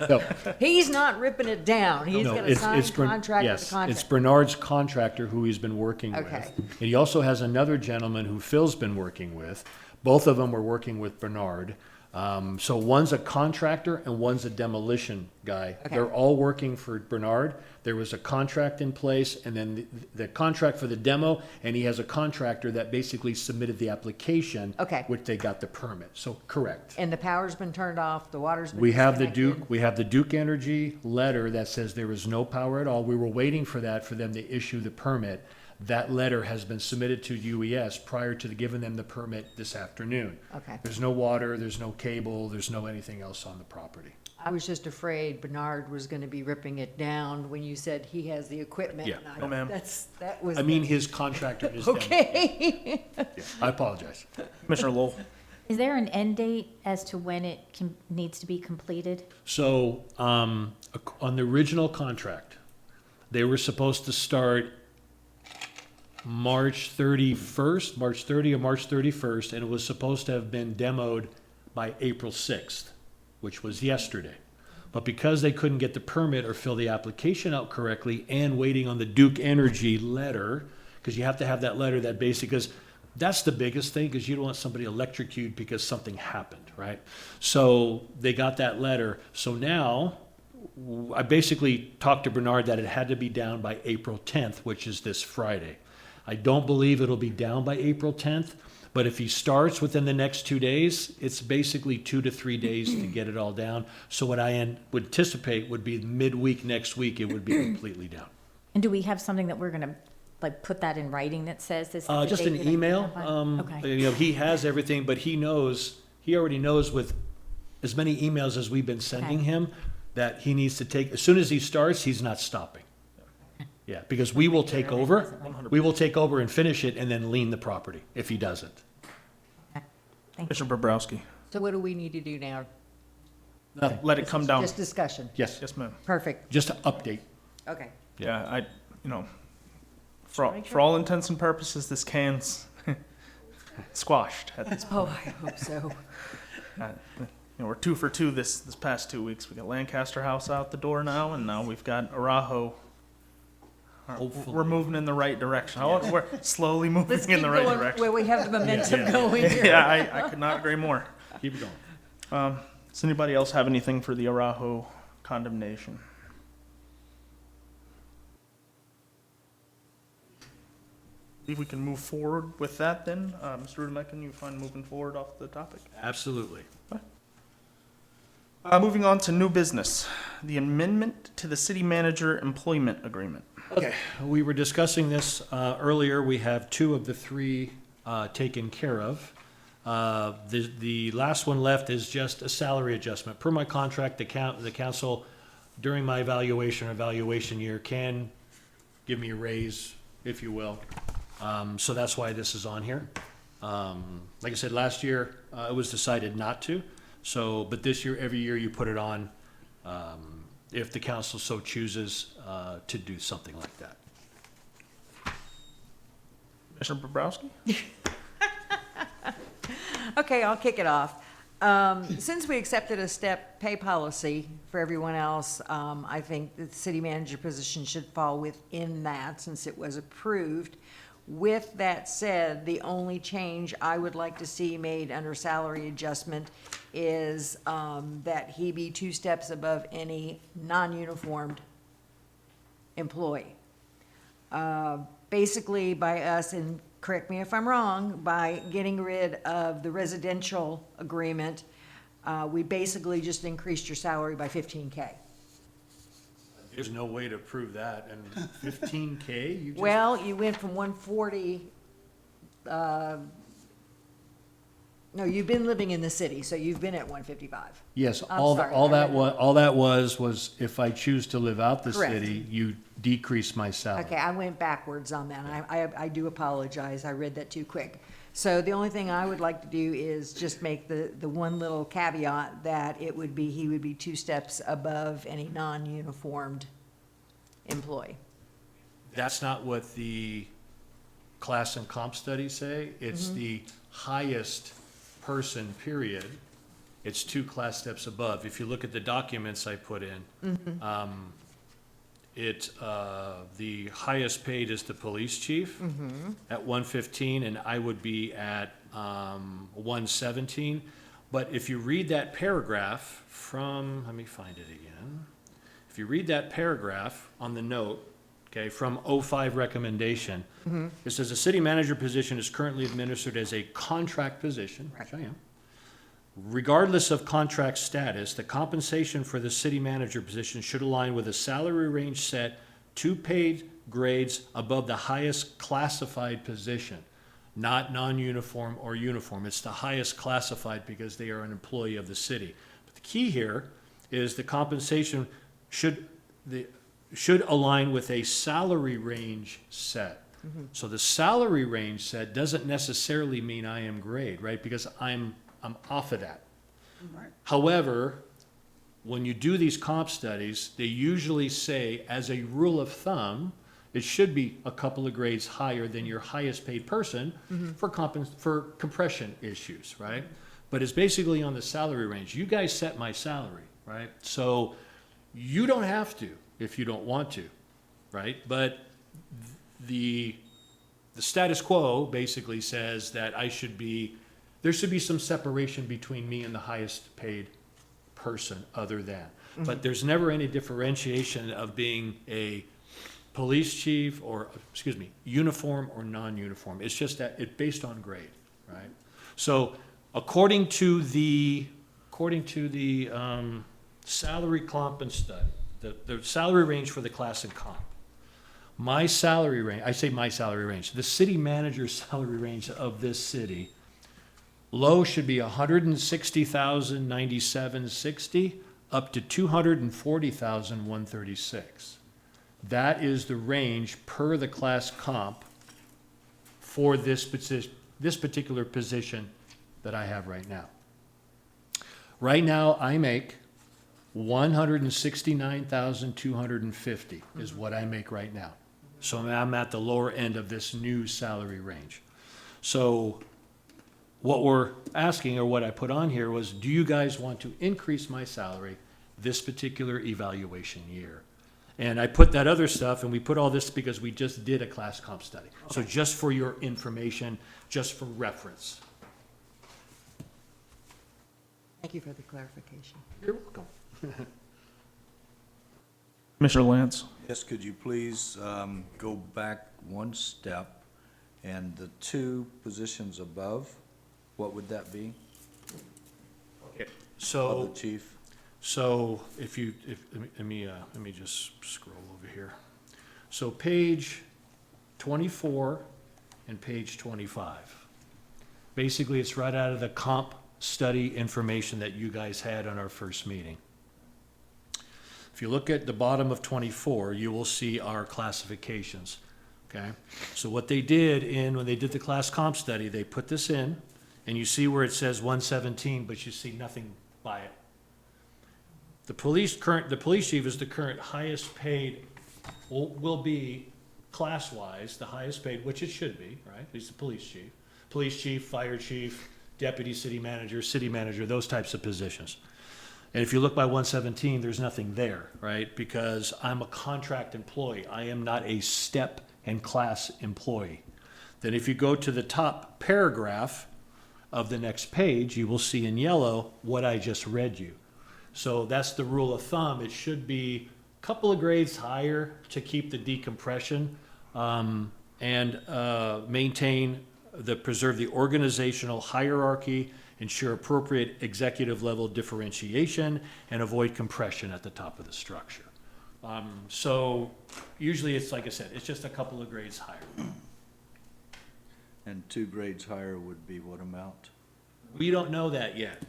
No, he's not ripping it down. He's no, got a signed contract with yes, the it's contract. Bernard's contractor who he's been working with. Okay. And he also has another gentleman who Phil's been working with. Both of them were working with Bernard. So one's a contractor and one's a demolition guy. Okay. They're all working for Bernard. There was a contract in place and then the contract for the demo, and he has a contractor that basically submitted the application. Okay. Which they got the permit. So correct. And the power's been turned off, the water's been We have the Duke Energy letter that says there is no power at all. We were waiting for that, for them to issue the permit. That letter has been submitted to UES prior to giving them the permit this afternoon. Okay. There's no water, there's no cable, there's no anything else on the property. I was just afraid Bernard was gonna be ripping it down when you said he has the equipment. Yeah. and No, ma'am. That was. I mean, his contractor is. Okay. Yeah, I apologize. Commissioner Lowell? Is there an end date as to when it needs to be completed? So, on the original contract, they were supposed to start March 31st, March 30 or March 31st, and it was supposed to have been demoed by April 6th, which was yesterday. But because they couldn't get the permit or fill the application out correctly and waiting on the Duke Energy letter, because you have to have that letter that basically, because that's the biggest thing, because you don't want somebody electrocuted because something happened, right? So they got that letter. So now I basically talked to Bernard that it had to be down by April 10th, which is this Friday. I don't believe it'll be down by April 10th, but if he starts within the next 2 days, it's basically 2 to 3 days to get it all down. So what I would anticipate would be midweek next week, it would be completely down. And do we have something that we're gonna, like, put that in writing that says this? is the Just date an that I email. can have by? Okay. You know, he has everything, but he already knows with as many emails as we've been sending Okay. him, that he needs to take, as soon as he starts, he's not stopping. Yeah, because we will take over, and finish it and then lien the property if he doesn't. Thank you. Commissioner Bobrowski? So what do we need to do now? Let it come down. Just discussion. Yes, Yes, ma'am. Perfect. just to update. Okay. Yeah, for all intents and purposes, this can's squashed at this point. Oh, I hope so. We're 2 for 2 this past 2 weeks. We got Lancaster House out the door now, and now we've got Arajo. Hopefully. We're moving in the right direction. We're slowly moving Let's in keep the right going direction. where we have the momentum going here. Yeah, I could not agree more. Keep it going. Does anybody else have anything for the Arajo condemnation? I believe we can move forward with that then. Mr. Rudemecken, you find moving forward off the topic? Absolutely. Moving on to new business, the amendment to the city manager employment agreement. Okay, we were discussing this earlier. We have 2 of the 3 taken care of. The last one left is just a salary adjustment. Per my contract, the council, during my evaluation year, can give me a raise, if you will. So that's why this is on here. Like I said, last year, it was decided not to. So, but this year, every year you put it on, if the council so chooses to do something like that. Commissioner Bobrowski? Okay, I'll kick it off. Since we accepted a step pay policy for everyone else, I think the city manager position should fall within that since it was approved. With that said, the only change I would like to see made under salary adjustment is that he be 2 steps above any non-uniformed employee. Basically by us, and correct me if I'm wrong, by getting rid of the residential agreement, we basically just increased your salary by 15K. There's no way to prove that, and 15K, you just. Well, you went from 140, no, you've been living in the city, so you've been at 155. Yes, I'm all sorry, that, all I that read was, all that was if I choose to live out the Correct. city, you decrease my salary. Okay, I went backwards on that. I do apologize. I read that too quick. So the only thing I would like to do is just make the one little caveat that it would be, he would be 2 steps above any non-uniformed employee. That's not what the class and comp studies say. It's the highest person, period. It's 2 class steps above. If you look at the documents I put in, the highest paid is the police chief at 115, and I would be at 117. But if you read that paragraph from, let me find it again. If you read that paragraph on the note, okay, from 05 recommendation, it says the city manager position is currently administered as a contract position, which I am. Regardless of contract status, the compensation for the city manager position should align with a salary range set 2 paid grades above the highest classified position, not non-uniform or uniform. It's the highest classified because they are an employee of the city. But the key here is the compensation should align with a salary range set. So the salary range set doesn't necessarily mean I am grade, right? Because I'm off of that. Right. However, when you do these comp studies, they usually say, as a rule of thumb, it should be a couple of grades higher than your highest paid person for compression issues, right? But it's basically on the salary range. You guys set my salary, right? So you don't have to if you don't want to, right? But the status quo basically says that there should be some separation between me and the highest paid person other than. But there's never any differentiation of being a police chief or, uniform or non-uniform. It's just that it's based on grade, right? So according to the salary comp and study, the salary range for the class and comp, my salary range, I say my salary range, the city manager's salary range of this city, low should be 160,097.60 up to 240,136. That is the range per the class comp for this particular position that I have right now. Right now, I make 169,250 is what I make right now. So I'm at the lower end of this new salary range. So what we're asking, or what I put on here, was do you guys want to increase my salary this particular evaluation year? And I put that other stuff, and we put all this because we just did a class comp study. So just for your information, just for reference. Thank you for the clarification. You're welcome. Commissioner Lance? Yes, could you please go back one step, and the 2 positions above, what would that be? Okay. Of So. the chief? So let me just scroll over here. So page 24 and page 25. Basically, it's right out of the comp study information that you guys had on our first meeting. If you look at the bottom of 24, you will see our classifications, okay? So what they did when they did the class comp study, they put this in, and you see where it says 117, but you see nothing by it. The police chief is the current highest paid, will be class-wise, the highest paid, which it should be, right? He's the police chief, fire chief, deputy city manager, those types of positions. And if you look by 117, there's nothing there, right? Because I'm a contract employee. I am not a step and class employee. Then if you go to the top paragraph of the next page, you will see in yellow what I just read you. So that's the rule of thumb. It should be a couple of grades higher to keep the decompression and preserve the organizational hierarchy, ensure appropriate executive level differentiation, and avoid compression at the top of the structure. So usually it's, like I said, it's just a couple of grades higher. And 2 grades higher would be what amount? We don't know that yet.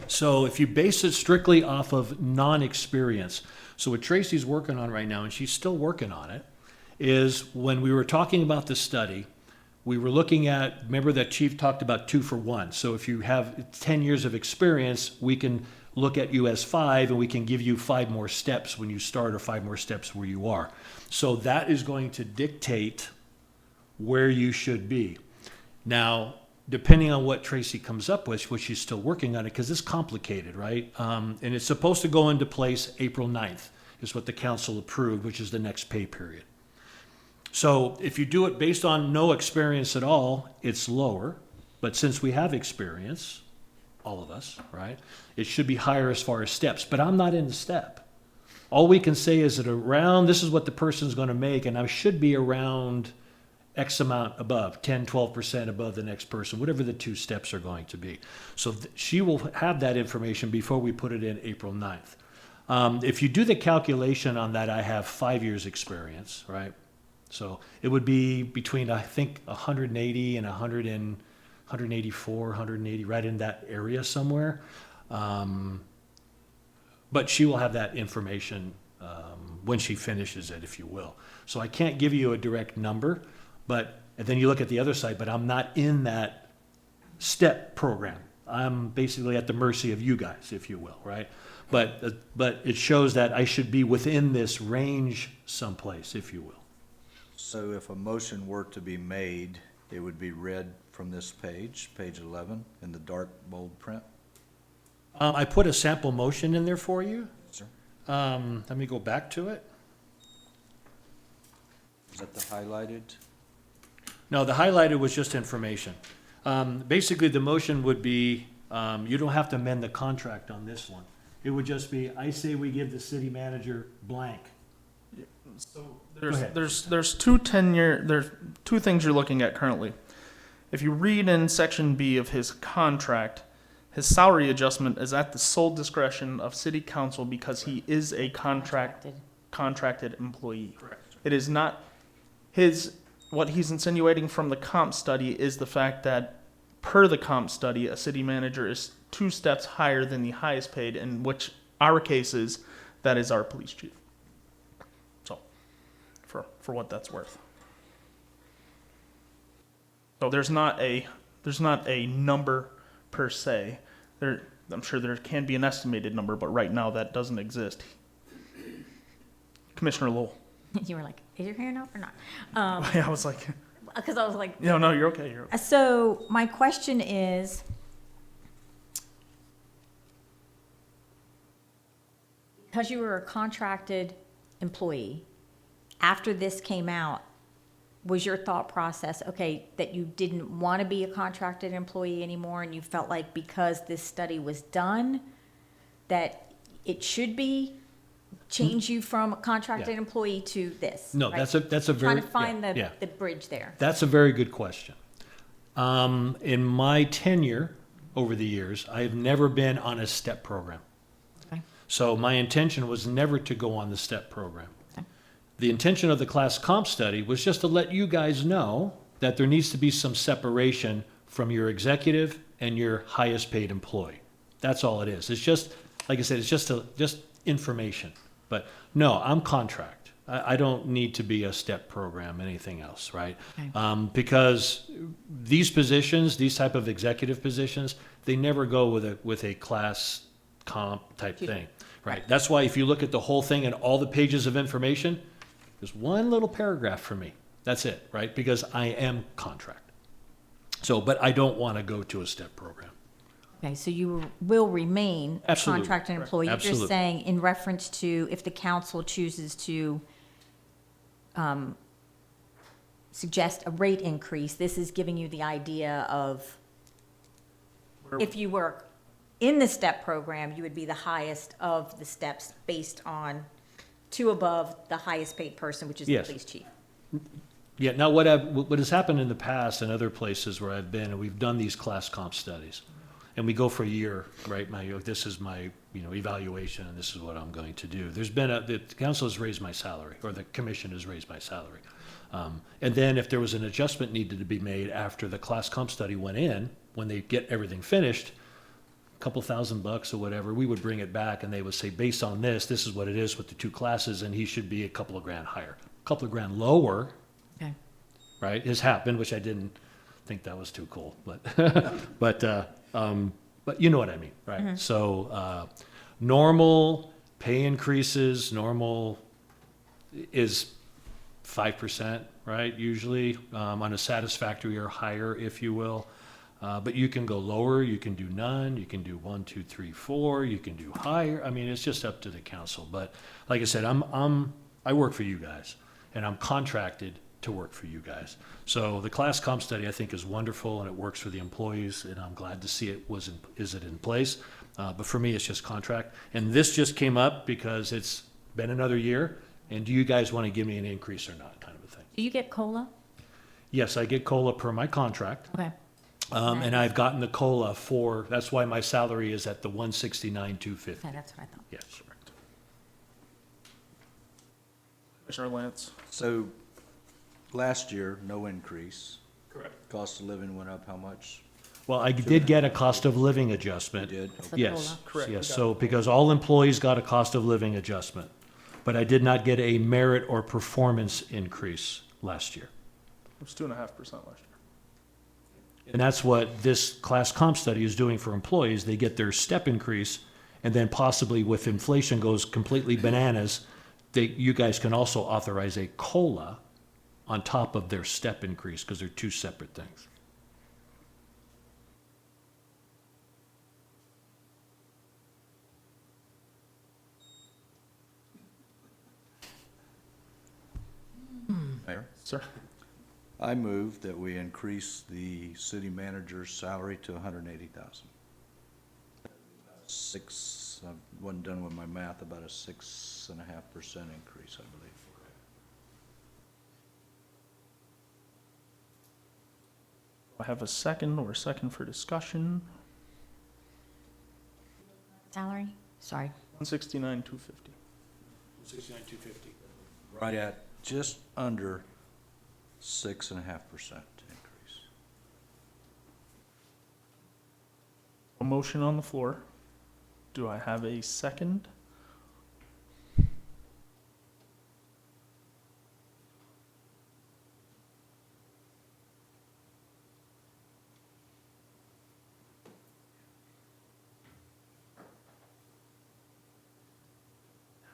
So if you base it strictly off of non-experience, so what Tracy's working on right now, and she's still working on it, is when we were talking about the study, we were looking at, remember that Chief talked about 2 for 1. So if you have 10 years of experience, we can look at you as 5 and we can give you 5 more steps when you start or 5 more steps where you are. So that is going to dictate where you should be. Now, depending on what Tracy comes up with, which she's still working on it, because it's complicated, right? And it's supposed to go into place April 9th, is what the council approved, which is the next pay period. So if you do it based on no experience at all, it's lower. But since we have experience, all of us, right, it should be higher as far as steps. But I'm not in the step. All we can say is that around, this is what the person's going to make, and I should be around X amount above, 10, 12% above the next person, whatever the 2 steps are going to be. So she will have that information before we put it in April 9th. If you do the calculation on that, I have 5 years experience, right? So it would be between, I think, 180 and 184, 180, right in that area somewhere. But she will have that information when she finishes it, if you will. So I can't give you a direct number, but and then you look at the other side, but I'm not in that step program. I'm basically at the mercy of you guys, if you will, right? But it shows that I should be within this range someplace, if you will. So if a motion were to be made, it would be read from this page, page 11, in the dark bold print? I put a sample motion in there for you. Sir? Let me go back to it. Is that the highlighted? No, the highlighted was just information. Basically, the motion would be, you don't have to amend the contract on this one. It would just be, I say we give the city manager blank. So Go ahead. there's 2 things you're looking at currently. If you read in section B of his contract, his salary adjustment is at the sole discretion of city council because he is a contracted employee. Correct. It is not what he's insinuating from the comp study is the fact that per the comp study, a city manager is 2 steps higher than the highest paid, in which our case is, that is our police chief. So, for what that's worth. So there's not a number per se. I'm sure there can be an estimated number, but right now that doesn't exist. Commissioner Lowell. You were like, is your hand up or not? Yeah, I was like, Because I was like, no, you're okay. You're okay. so my question is, because you were a contracted employee, after this came out, was your thought process, okay, that you didn't want to be a contracted employee anymore and you felt like because this study was done, that it should be change you from a contracted Yeah. employee to this? No, right? that's a very, Trying to find yeah. the bridge there. That's a very good question. In my tenure over the years, I have never been on a STEP program. Okay. So my intention was never to go on the STEP program. Okay. The intention of the class comp study was just to let you guys know that there needs to be some separation from your executive and your highest paid employee. That's all it is. It's just, like I said, it's just information. But no, I'm contract. I don't need to be a STEP program, anything else, right? Okay. Because these positions, these type of executive positions, they never go with a class comp type thing, right? That's why if you look at the whole thing and all the pages of information, there's one little paragraph for me. That's it, right? Because I am contract. So, but I don't want to go to a step program. Okay, so you will remain a Absolutely. contracted employee. You're Absolutely. just saying in reference to if the council chooses to suggest a rate increase, this is giving you the idea of if you were in the step program, you would be the highest of the steps based on two above the highest paid person, which is the Yes. police chief. Yeah, now what has happened in the past in other places where I've been, and we've done these class comp studies, and we go for a year, right? This is my, evaluation, and this is what I'm going to do. The council has raised my salary, or the commission has raised my salary. And then if there was an adjustment needed to be made after the class comp study went in, when they get everything finished, couple $1,000 or whatever, we would bring it back and they would say, based on this is what it is with the two classes, and he should be a couple of grand higher. A couple of grand lower, Okay. right, has happened, which I didn't think that was too cool, but, but you know what I mean, right? So, normal pay increases, normal is 5%, right, usually, on a satisfactory or higher, if you will. But you can go lower, you can do none, you can do 1, 2, 3, 4, you can do higher. I mean, it's just up to the council. But like I said, I work for you guys, and I'm contracted to work for you guys. So the class comp study I think is wonderful, and it works for the employees, and I'm glad to see is it in place. But for me, it's just contract. And this just came up because it's been another year, and do you guys want to give me an increase or not, kind of a thing. Do you get COLA? Yes, I get COLA per my contract. Okay. And I've gotten the COLA that's why my salary is at the 169,250. Okay, that's what I thought. Yes. Commissioner Lance? So, last year, no increase. Correct. Cost of living went up how much? Well, I did get a cost of living adjustment. You did? That's the Yes, COLA. Correct, we yes, got so because all employees got a cost of living adjustment. But I did not get a merit or performance increase last year. It was 2.5% last year. And that's what this class comp study is doing for employees. They get their step increase, and then possibly with inflation goes completely bananas, you guys can also authorize a COLA on top of their step increase, because they're two separate things. Mayor? Sir? I move that we increase the city manager's salary to $180,000. I wasn't done with my math, about a 6.5% increase, I believe. I have a second for discussion. Salary? Sorry. 169,250. 69,250. Right at just under 6.5% increase. A motion on the floor. Do I have a second?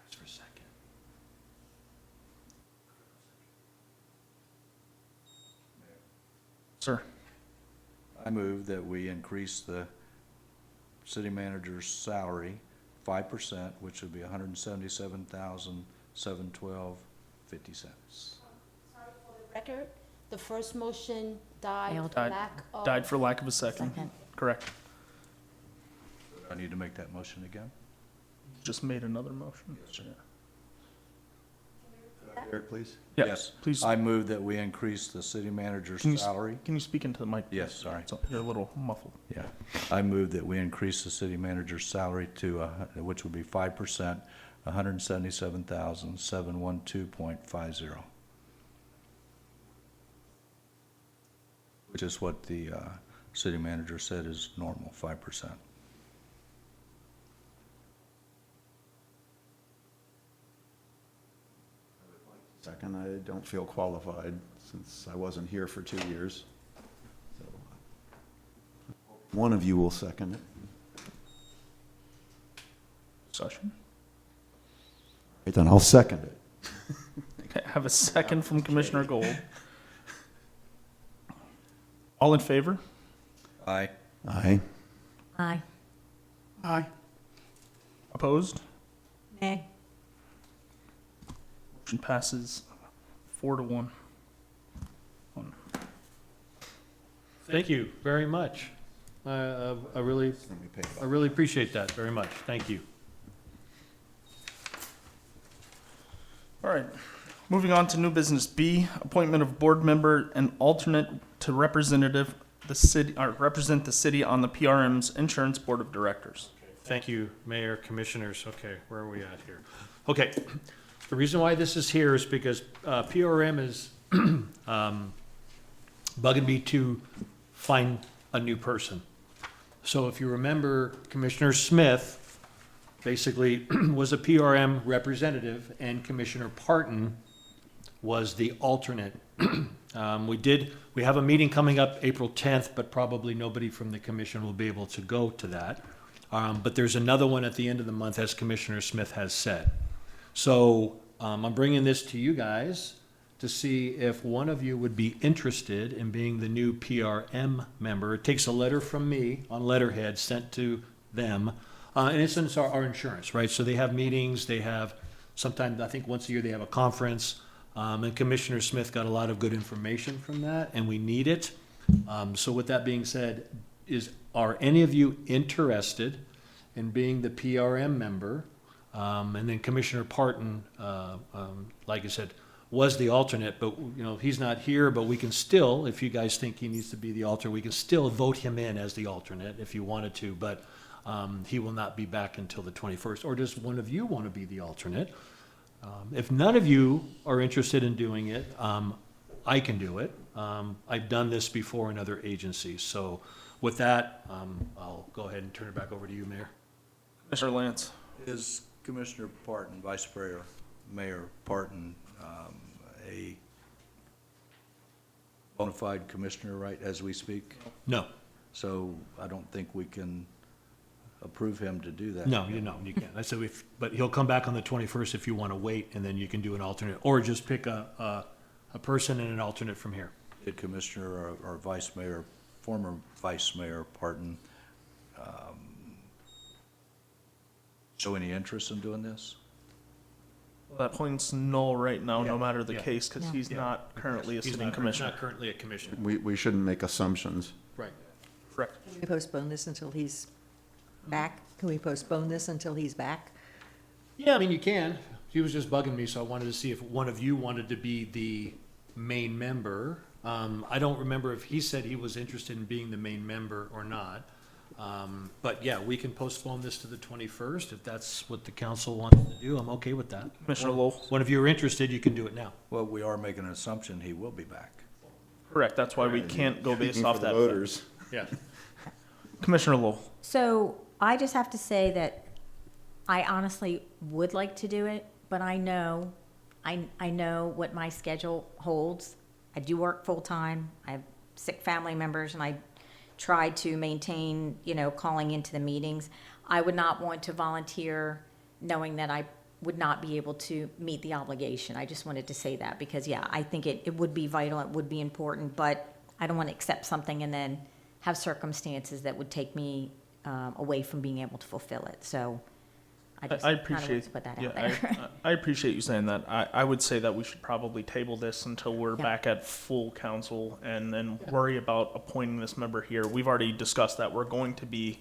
For a second. Sir? I move that we increase the city manager's salary 5%, which would be $177,712.50. Record, the first motion died Failed. for Died. lack of. Died for lack of a second. Second. Correct. I need to make that motion again? Just made another motion. Yes, sir. Eric, please. Yeah, Yes. please. I move that we increase the city manager's Can you, salary. can you speak into the mic? Yes, sorry. So you're a little muffled. Yeah. I move that we increase the city manager's salary to, which would be 5%, $177,712.50. Which is what the city manager said is normal, 5%. Second, I don't feel qualified since I wasn't here for 2 years. So, one of you will second it. Discussion. Right, then I'll second it. I have a second from Commissioner Gold. All in favor? Aye. Aye. Aye. Aye. Opposed? Nay. Motion passes 4-1. Thank you very much. I really appreciate that very much. Thank you. All right. Moving on to new business B, appointment of board member and alternate to representative the city, or represent the city on the PRM's Insurance Board of Directors. Thank you, Mayor, Commissioners. Okay, where are we at here? Okay, the reason why this is here is because PRM is bugging me to find a new person. So if you remember, Commissioner Smith basically was a PRM representative, and Commissioner Parton was the alternate. We have a meeting coming up April 10th, but probably nobody from the commission will be able to go to that. But there's another one at the end of the month, as Commissioner Smith has said. So I'm bringing this to you guys to see if one of you would be interested in being the new PRM member. It takes a letter from me on letterhead sent to them. And it's our insurance, right? So they have meetings, they have, sometimes, I think once a year, they have a conference. And Commissioner Smith got a lot of good information from that, and we need it. So with that being said, are any of you interested in being the PRM member? And then Commissioner Parton, like I said, was the alternate, but he's not here, but we can still, if you guys think he needs to be the alternate, we can still vote him in as the alternate if you wanted to, but he will not be back until the 21st. Or does one of you want to be the alternate? If none of you are interested in doing it, I can do it. I've done this before in other agencies. So with that, I'll go ahead and turn it back over to you, Mayor. Mr. Lance. Is Commissioner Parton, Vice Mayor Parton, a bona fide commissioner right as we speak? No, So I don't think we can approve him to do that. no, you can't. I said, but he'll come back on the 21st if you want to wait, and then you can do an alternate, or just pick a person and an alternate from here. Did Commissioner or Vice Mayor, former Vice Mayor Parton, show any interest in doing this? That point's null right now, no Yeah. matter the Yeah. case, because he's not currently a He's sitting not commissioner. currently a commissioner. We shouldn't make assumptions. Right. Correct. Can we postpone this until he's back? Can we postpone this until he's back? Yeah, I mean, you can. He was just bugging me, so I wanted to see if one of you wanted to be the main member. I don't remember if he said he was interested in being the main member or not. But yeah, we can postpone this to the 21st if that's what the council wants to do. I'm okay with that. Commissioner Lowell. One of you are interested, you can do it now. Well, we are making an assumption he will be back. Correct, that's why we can't go based Speaking off for the that. voters. Yeah. Commissioner Lowell. So I just have to say that I honestly would like to do it, but I know what my schedule holds. I do work full-time. I have sick family members, and I try to maintain, calling into the meetings. I would not want to volunteer knowing that I would not be able to meet the obligation. I just wanted to say that because, yeah, I think it would be vital, it would be important, but I don't want to accept something and then have circumstances that would take me away from being able to fulfill it. So I just I kind of wanted appreciate, to put that yeah, out there. I appreciate you saying that. I would say that we should probably table this until we're Yeah. back at full council and then worry about appointing this member here. We've already discussed that we're going to be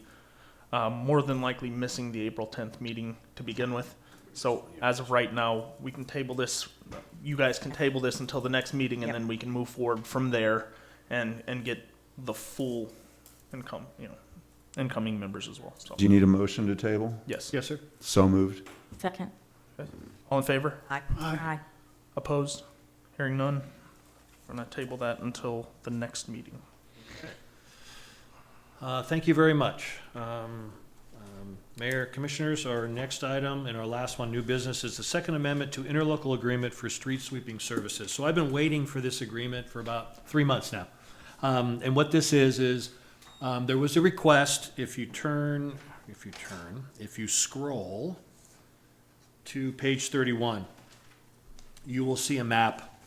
more than likely missing the April 10th meeting to begin with. So as of right now, we can table this, you guys can table this until the next meeting, and Yep. then we can move forward from there and get the full incoming members as well. So, Do you need a motion to table? yes. Yes, sir. So moved. Second. All in favor? Aye. Aye. Opposed? Hearing none. We're going to table that until the next meeting. Thank you very much. Mayor, Commissioners, our next item and our last one, new business, is the Second Amendment to Interlocal Agreement for Street Sweeping Services. So I've been waiting for this agreement for about 3 months now. And what this is there was a request, if you scroll to page 31, you will see a map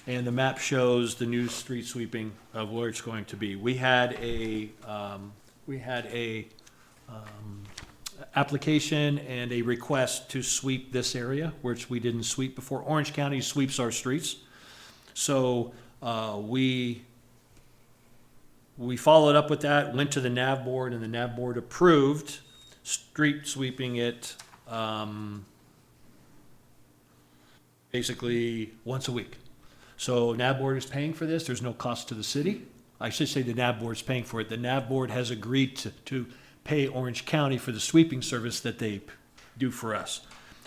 and the map shows the new street sweeping of where it's going to be. We had a application and a request to sweep this area, which we didn't sweep before. Orange County sweeps our streets. So we followed up with that, went to the NAV board, and the NAV board approved street sweeping it basically once a week. So NAV board is paying for this. There's no cost to the city. I should say the NAV board is paying for it. The NAV board has agreed to pay Orange County for the sweeping service that they do for us.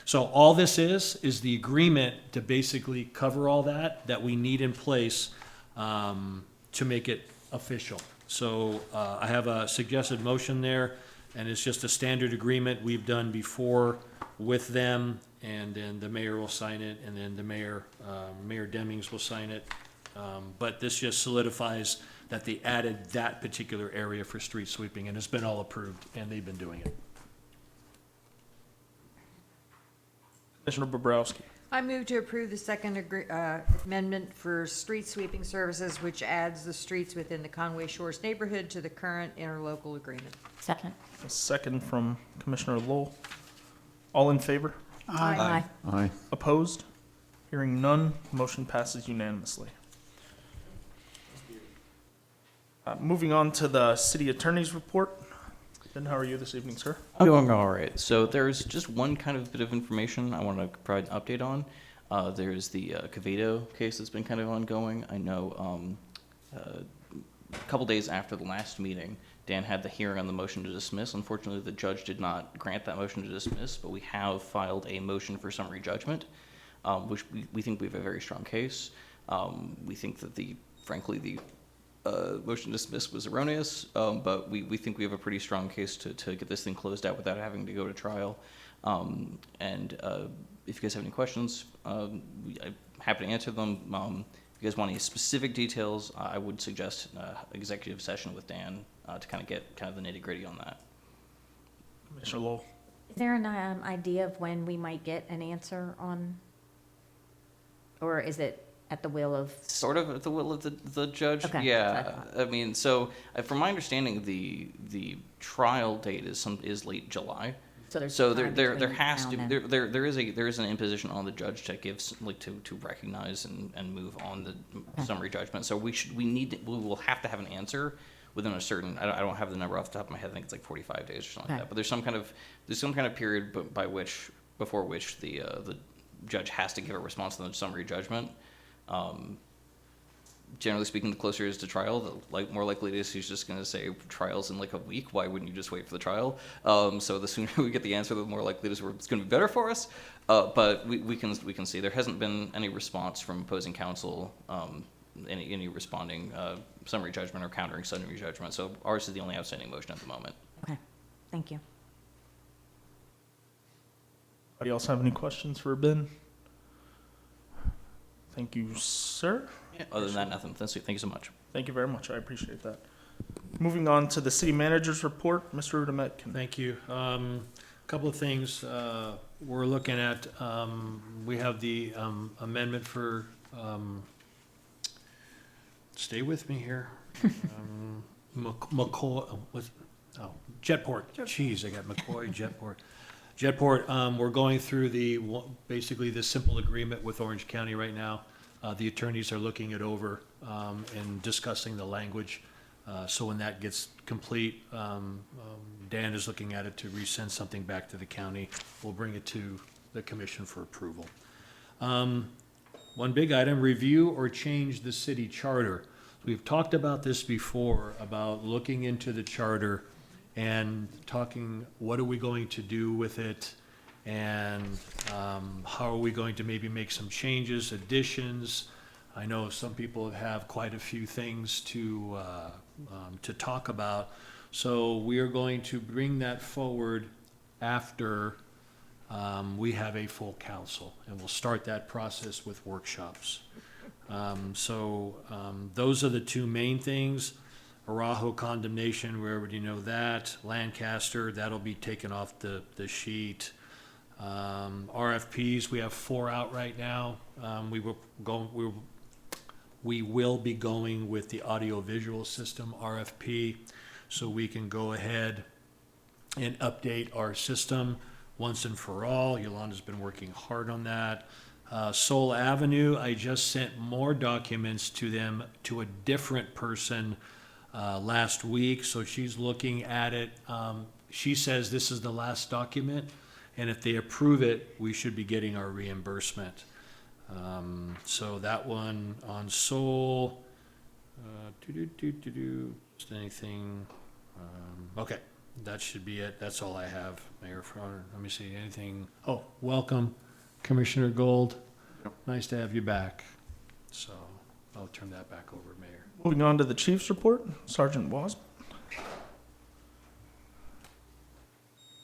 So all this is the agreement to basically cover all that we need in place to make it official. So I have a suggested motion there, and it's just a standard agreement we've done before with them, and then the mayor will sign it, and then the Mayor Demings will sign it. But this just solidifies that they added that particular area for street sweeping, and it's been all approved, and they've been doing it. Commissioner Bobrowski. I move to approve the second amendment for street sweeping services, which adds the streets within the Conway Shores neighborhood to the current interlocal agreement. Second. A second from Commissioner Lowell. All in favor? Aye. Aye. Opposed? Hearing none, motion passes unanimously. Moving on to the city attorney's report. Ben, how are you this evening, sir? I'm doing all right. So there's just one kind of bit of information I want to provide an update on. There's the Cavedo case that's been kind of ongoing. I know a couple days after the last meeting, Dan had the hearing on the motion to dismiss. Unfortunately, the judge did not grant that motion to dismiss, but we have filed a motion for summary judgment, which we think we have a very strong case. We think that frankly, the motion to dismiss was erroneous, but we think we have a pretty strong case to get this thing closed out without having to go to trial. And if you guys have any questions, I'm happy to answer them. If you guys want any specific details, I would suggest executive session with Dan to kind of get kind of the nitty gritty on that. Commissioner Lowell. Is there an idea of when we might get an answer on, or is it at the will of? Sort of at the will of the judge. Okay, Yeah, that's what I mean, so from my understanding, the trial date is late July. So there's So time there between has now to and there is an imposition on the judge to give to recognize and move on the summary judgment. So we will have to have an answer within a certain, I don't have the number off the top of my head. I think it's like 45 days or something like Okay. that. But there's some kind of period before which the judge has to give a response to the summary judgment. Generally speaking, the closer it is to trial, the more likely it is he's just going to say trial's in like a week. Why wouldn't you just wait for the trial? So the sooner we get the answer, the more likely it is it's going to be better for us. But we can see there hasn't been any response from opposing counsel, any responding summary judgment or countering summary judgment. So ours is the only outstanding motion at the moment. Okay, thank you. Anybody else have any questions for Ben? Thank you, sir. Yeah, other than that, nothing. Thank you so much. Thank you very much. I appreciate that. Moving on to the city manager's report, Mr. Udamet. Thank you. Couple of things we're looking at. We have the amendment for, stay with me here. McCoy, Jetport. Jeez, I got McCoy, Jetport. Jetport, we're going through basically the simple agreement with Orange County right now. The attorneys are looking it over and discussing the language. So when that gets complete, Dan is looking at it to resend something back to the county. We'll bring it to the commission for approval. One big item, review or change the city charter. We've talked about this before, about looking into the charter and talking, what are we going to do with it? And how are we going to maybe make some changes, additions? I know some people have quite a few things to talk about. So we are going to bring that forward after we have a full council, and we'll start that process with workshops. Those are the two main things. Arajo condemnation, we already know that. Lancaster, that'll be taken off the sheet. RFPs, we have 4 out right now. We were we will be going with the audiovisual system RFP, so we can go ahead and update our system once and for all. Yolanda's been working hard on that. Soul Avenue, I just sent more documents to them, to a different person last week, so she's looking at it. She says this is the last document, and if they approve it, we should be getting our reimbursement. So that one on Soul, just anything, okay, that should be it. That's all I have, Mayor. Let me see, anything, oh, welcome, Commissioner Gold. Nice to have you back. So I'll turn that back over, Mayor. Moving on to the chief's report, Sergeant Wasp.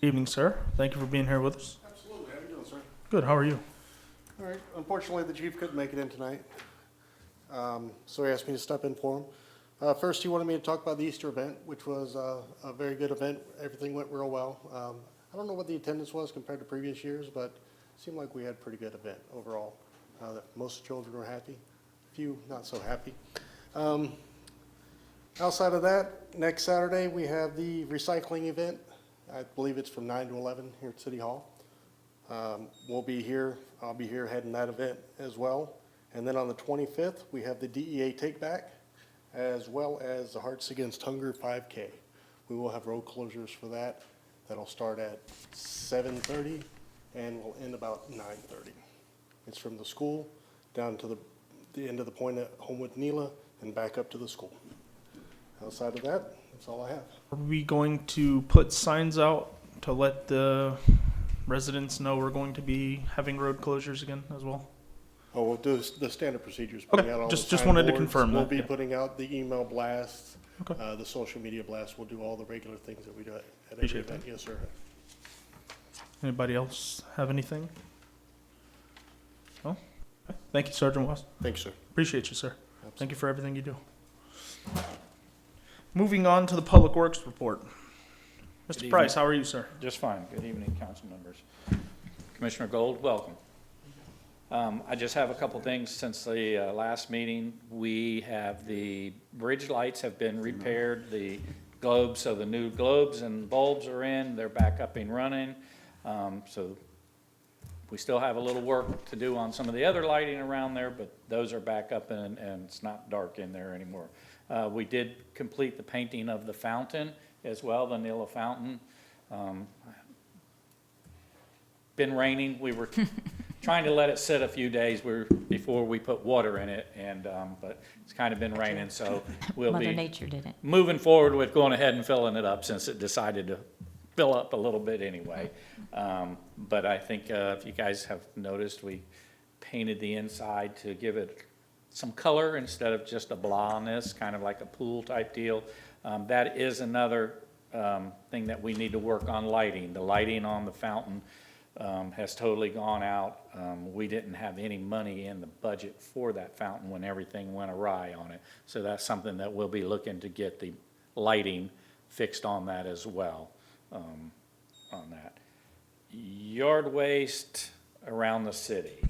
Good evening, sir. Thank you for being here with us. Absolutely. How are you doing, sir? Good. How are you? All right. Unfortunately, the chief couldn't make it in tonight, so he asked me to step in for him. First, he wanted me to talk about the Easter event, which was a very good event. Everything went real well. I don't know what the attendance was compared to previous years, but it seemed like we had a pretty good event overall. Most children were happy, few not so happy. Outside of that, next Saturday we have the recycling event. I believe it's from 9 to 11 here at City Hall. We'll be here. I'll be here heading that event as well. And then on the 25th, we have the DEA Take Back, as well as the Hearts Against Hunger 5K. We will have road closures for that. That'll start at 7:30 and will end about 9:30. It's from the school down to the end of the point at Homewood Neela and back up to the school. Outside of that, that's all I have. Are we going to put signs out to let the residents know we're going to be having road closures again as well? Oh, we'll do the standard procedures. Okay, Putting out all just the wanted to signboards. confirm We'll that, be yeah. putting out the email blasts, Okay. the social media blasts. We'll do all the regular things that we do at every Appreciate event. Yes, sir. Anybody else have anything? No? Okay. Thank you, Sergeant West. Thanks, sir. Appreciate you, sir. Thank you for everything you do. Moving on to the Public Works report. Good Mr. Price, evening. how are you, sir? Just fine. Good evening, council members. Commissioner Gold, welcome. I just have a couple things since the last meeting. We have the bridge lights have been repaired, the globes, so the new globes and bulbs are in, they're back up and running. So we still have a little work to do on some of the other lighting around there, but those are back up and it's not dark in there anymore. We did complete the painting of the fountain as well, the Nila fountain. Been raining, we were trying to let it sit a few days before we put water in it, and but it's kind of been raining, so we'll Mother be Nature did it. moving forward with going ahead and filling it up since it decided to fill up a little bit anyway. But I think if you guys have noticed, we painted the inside to give it some color instead of just a blondness, kind of like a pool type deal. That is another thing that we need to work on, lighting. The lighting on the fountain has totally gone out. We didn't have any money in the budget for that fountain when everything went awry on it. So that's something that we'll be looking to get the lighting fixed on that as well, on that. Yard waste around the city.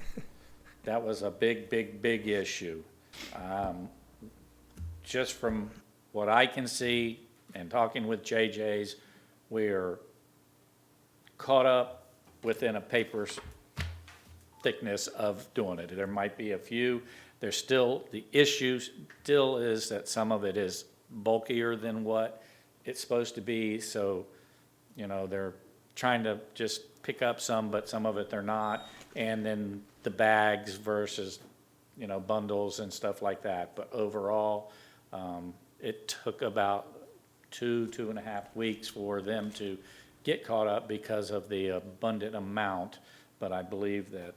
That was a big, big, big issue. Just from what I can see and talking with JJ's, we're caught up within a paper's thickness of doing it. There might be a few. There's still, the issue still is that some of it is bulkier than what it's supposed to be. So, you know, they're trying to just pick up some, but some of it they're not. And then the bags versus, you know, bundles and stuff like that. But overall, it took about 2.5 weeks for them to get caught up because of the abundant amount, but I believe that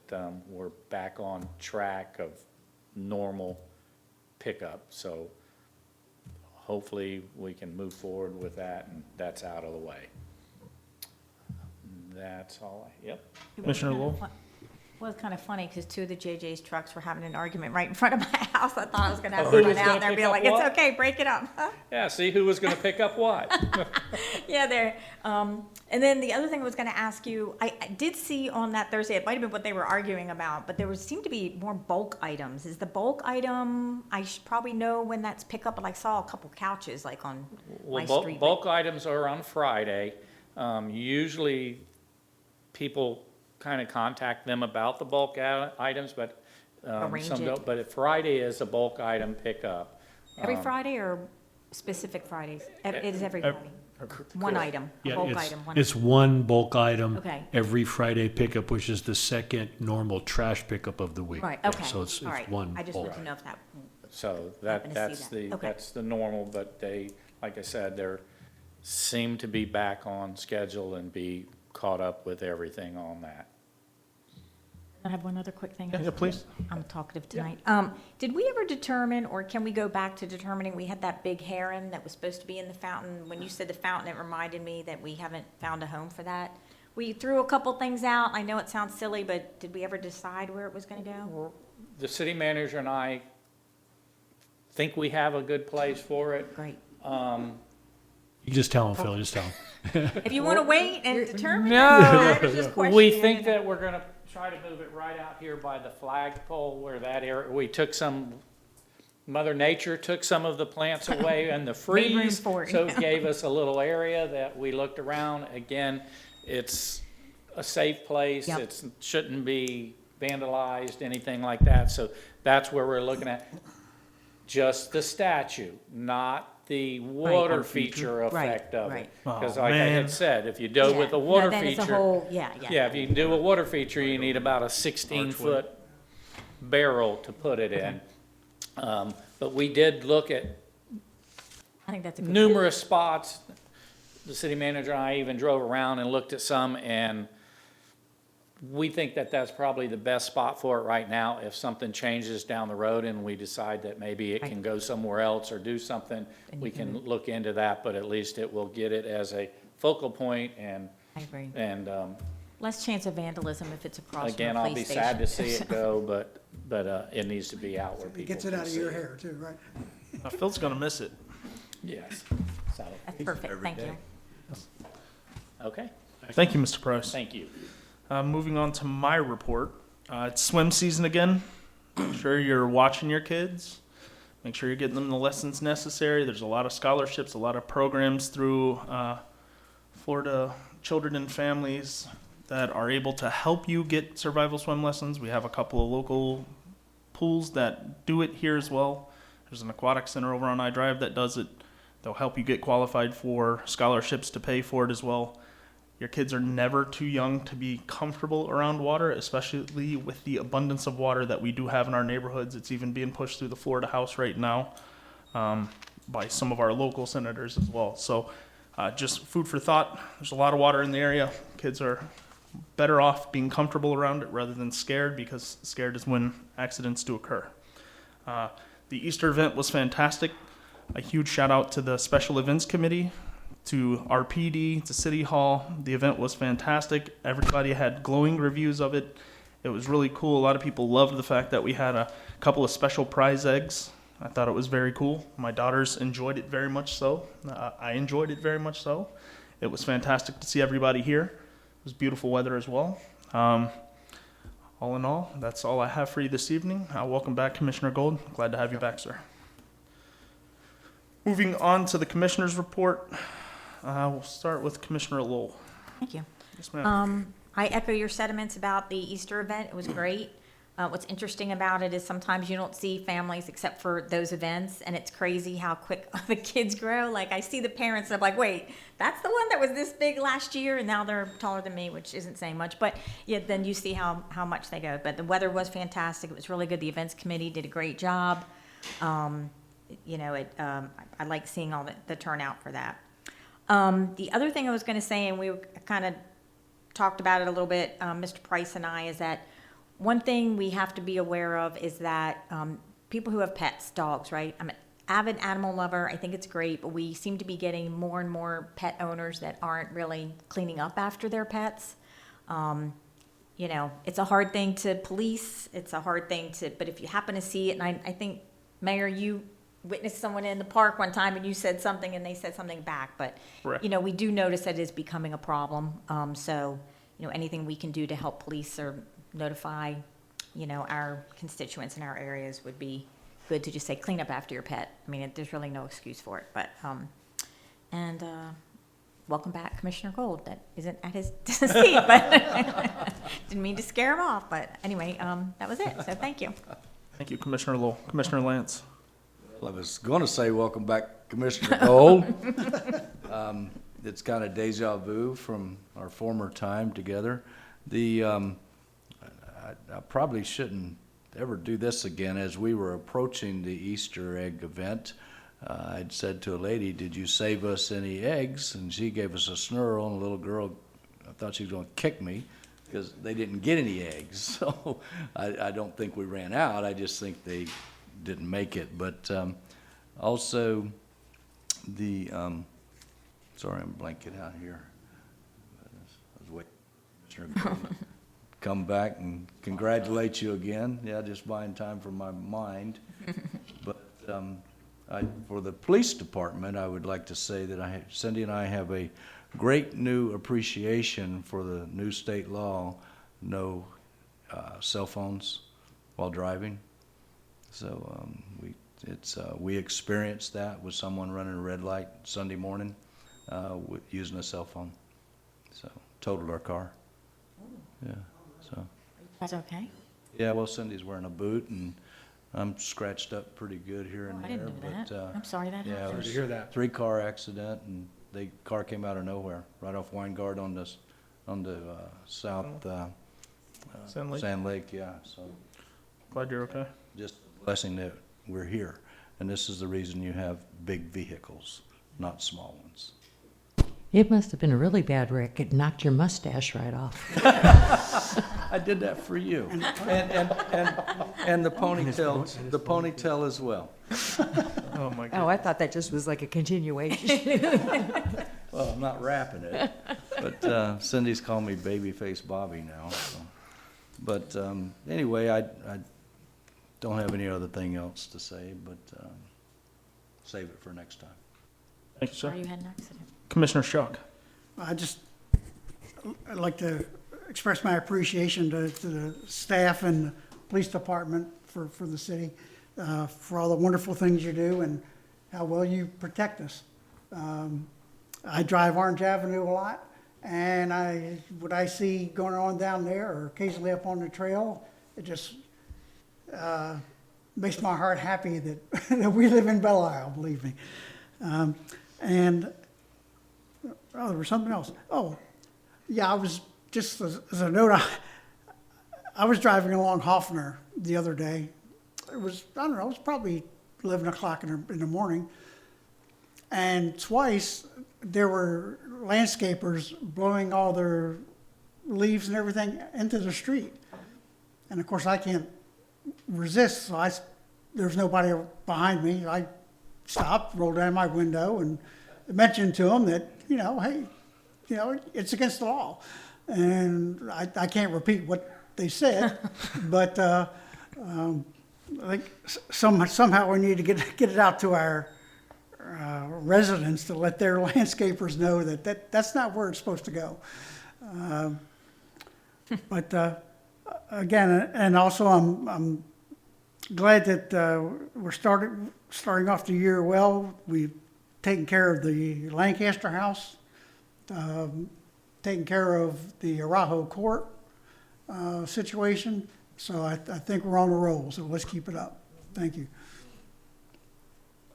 we're back on track of normal pickup. So hopefully we can move forward with that, and that's out of the way. That's all yep. Commissioner Lowell? Well, it's kind of funny because two of the JJ's trucks were having an argument right in front of my house. I thought I was going to have Oh, to who run was out gonna there and be pick up like, it's what? okay, break it up. Yeah, see who was gonna pick up what? Yeah, there. And then the other thing I was going to ask you, I did see on that Thursday, it might have been what they were arguing about, but there seemed to be more bulk items. Is the bulk item, I should probably know when that's pick up, but I saw a couple couches like on my Well, street. bulk items are on Friday. Usually, people kind of contact them about the bulk items, but Arrange some it. don't. But Friday is a bulk item pickup. Every Friday or specific Fridays? It is every Friday. One item, a Yeah, bulk item. it's one bulk item. Okay. Every Friday pickup, which is the second normal trash pickup of the week. Right, Yeah, okay. So it's All right. one I just bulk. wanted to know if that, So Happen to see that. Okay. that's the normal, but they, like I said, they're seem to be back on schedule and be caught up with everything on that. I have one other quick thing. Yeah, please. I'm talkative tonight. Did we ever determine, or can we go back to determining, we had that big heron that was supposed to be in the fountain. When you said the fountain, it reminded me that we haven't found a home for that. We threw a couple things out. I know it sounds silly, but did we ever decide where it was gonna go? The city manager and I think we have a good place for it. Great. You just tell them, Phil, just tell them. If you wanna wait and determine. No, I was just we questioning think it. that we're gonna try to move it right out here by the flagpole where that area, we took some, Mother Nature took some of the plants away and the Made room freeze, for it, so yeah. it gave us a little area that we looked around. Again, it's a safe place, Yep. it shouldn't be vandalized, anything like that, so that's where we're looking at. Just the statue, not the water feature effect of right. it. Because Oh, like I man. had said, if you do with Yeah. the water No, then it's a feature. whole- yeah. Yeah, if you can do a water feature, you need about a 16-foot barrel to put it in. But we did look at I think that's a good. numerous spots. The city manager and I even drove around and looked at some, and we think that that's probably the best spot for it right now. If something changes down the road and we decide that maybe it can go somewhere else or do something, we can look into that, but at least it will get it as a focal point and, I agree. and, Less chance of vandalism if it's across from again, a I'll police be station. sad to see it go, but it needs to be out where It people gets it can out of see your it. hair too, right? Phil's gonna miss it. Yes, so, That's perfect, thank you. okay, Thank you, Mr. Price. thank you. Moving on to my report. It's swim season again. Make sure you're watching your kids. Make sure you're getting them the lessons necessary. There's a lot of scholarships, a lot of programs through Florida Children and Families that are able to help you get survival swim lessons. We have a couple of local pools that do it here as well. There's an aquatic center over on iDrive that does it. They'll help you get qualified for scholarships to pay for it as well. Your kids are never too young to be comfortable around water, especially with the abundance of water that we do have in our neighborhoods. It's even being pushed through the Florida House right now by some of our local senators as well. So just food for thought. There's a lot of water in the area. Kids are better off being comfortable around it rather than scared, because scared is when accidents do occur. The Easter event was fantastic. A huge shout out to the Special Events Committee, to our PD, to City Hall. The event was fantastic. Everybody had glowing reviews of it. It was really cool. A lot of people loved the fact that we had a couple of special prize eggs. I thought it was very cool. My daughters enjoyed it very much so. I enjoyed it very much so. It was fantastic to see everybody here. It was beautiful weather as well. All in all, that's all I have for you this evening. Welcome back, Commissioner Gold. Glad to have you back, sir. Moving on to the Commissioner's report. We'll start with Commissioner Lowell. Thank you. Yes, ma'am. I echo your sentiments about the Easter event. It was great. What's interesting about it is sometimes you don't see families except for those events, and it's crazy how quick the kids grow. Like, I see the parents, and I'm like, wait, that's the one that was this big last year, and now they're taller than me, which isn't saying much. But yeah, then you see how much they go. But the weather was fantastic. It was really good. The events committee did a great job. I like seeing all the turnout for that. The other thing I was going to say, and we kind of talked about it a little bit, Mr. Price and I, is that one thing we have to be aware of is that people who have pets, dogs, right? I'm an avid animal lover. I think it's great, but we seem to be getting more and more pet owners that aren't really cleaning up after their pets. you know, it's a hard thing to police. It's a hard thing to, but if you happen to see it, and I think, Mayor, you witnessed someone in the park one time and you said something and they said something back, but, Correct. you know, we do notice that it is becoming a problem. So, you know, anything we can do to help police or notify, you know, our constituents in our areas would be good to just say, clean up after your pet. I mean, there's really no excuse for it, but, and, welcome back, Commissioner Gold, that isn't at his seat, but didn't mean to scare him off, but anyway, that was it, so thank you. Thank you, Commissioner Lowell. Commissioner Lance. Well, I was going to say, welcome back, Commissioner Gold. It's kind of deja vu from our former time together. I probably shouldn't ever do this again. As we were approaching the Easter egg event, I'd said to a lady, "Did you save us any eggs?" And she gave us a snarl, and a little girl, I thought she was going to kick me because they didn't get any eggs. So I don't think we ran out. I just think they didn't make it. But also the, sorry, I'm blanking out here. I was waiting for Commissioner Gold to come back and congratulate you again. Yeah, just buying time for my mind. But for the police department, I would like to say that Cindy and I have a great new appreciation for the new state law, no cell phones while driving. So we experienced that with someone running a red light Sunday morning using a cell phone. So totaled our car. Yeah. So. That's okay? Yeah. Well, Cindy's wearing a boot and I'm scratched up pretty good here and I there. didn't know that. But I'm sorry that yeah, happened. it was Sorry to hear that. 3-car accident, and the car came out of nowhere, right off Weingard on the south Sand Lake. Sand Lake. Yeah. So Glad you're okay. just a blessing that we're here, and this is the reason you have big vehicles, not small ones. It must have been a really bad wreck. It knocked your mustache right off. I did that for you, and the ponytail as well. Oh, my Oh, God. I thought that just was like a continuation. Well, I'm not wrapping it, but Cindy's calling me Babyface Bobby now. So. But anyway, I don't have any other thing else to say, but save it for next time. Thank you, sir. Sorry you had an accident. Commissioner Schuck. I'd like to express my appreciation to the staff and the police department for the city, for all the wonderful things you do and how well you protect us. I drive Orange Avenue a lot, and what I see going on down there or occasionally up on the trail, it just makes my heart happy that, that we live in Belle Isle, believe me. There was something else. Oh, yeah, I was, just as a note, I was driving along Hoffner the other day. It was, I don't know, it was probably 11 o'clock in the morning. And twice there were landscapers blowing all their leaves and everything into the street. And of course I can't resist, so there's nobody behind me. I stopped, rolled down my window, and mentioned to them that, hey, it's against the law. And I can't repeat what they said, but I think somehow we need to get it out to our residents to let their landscapers know that's not where it's supposed to go. But again, and also I'm glad that we're starting off the year well. We've taken care of the Lancaster House, taking care of the Arajo Court situation. So I think we're on a roll, so let's keep it up. Thank you.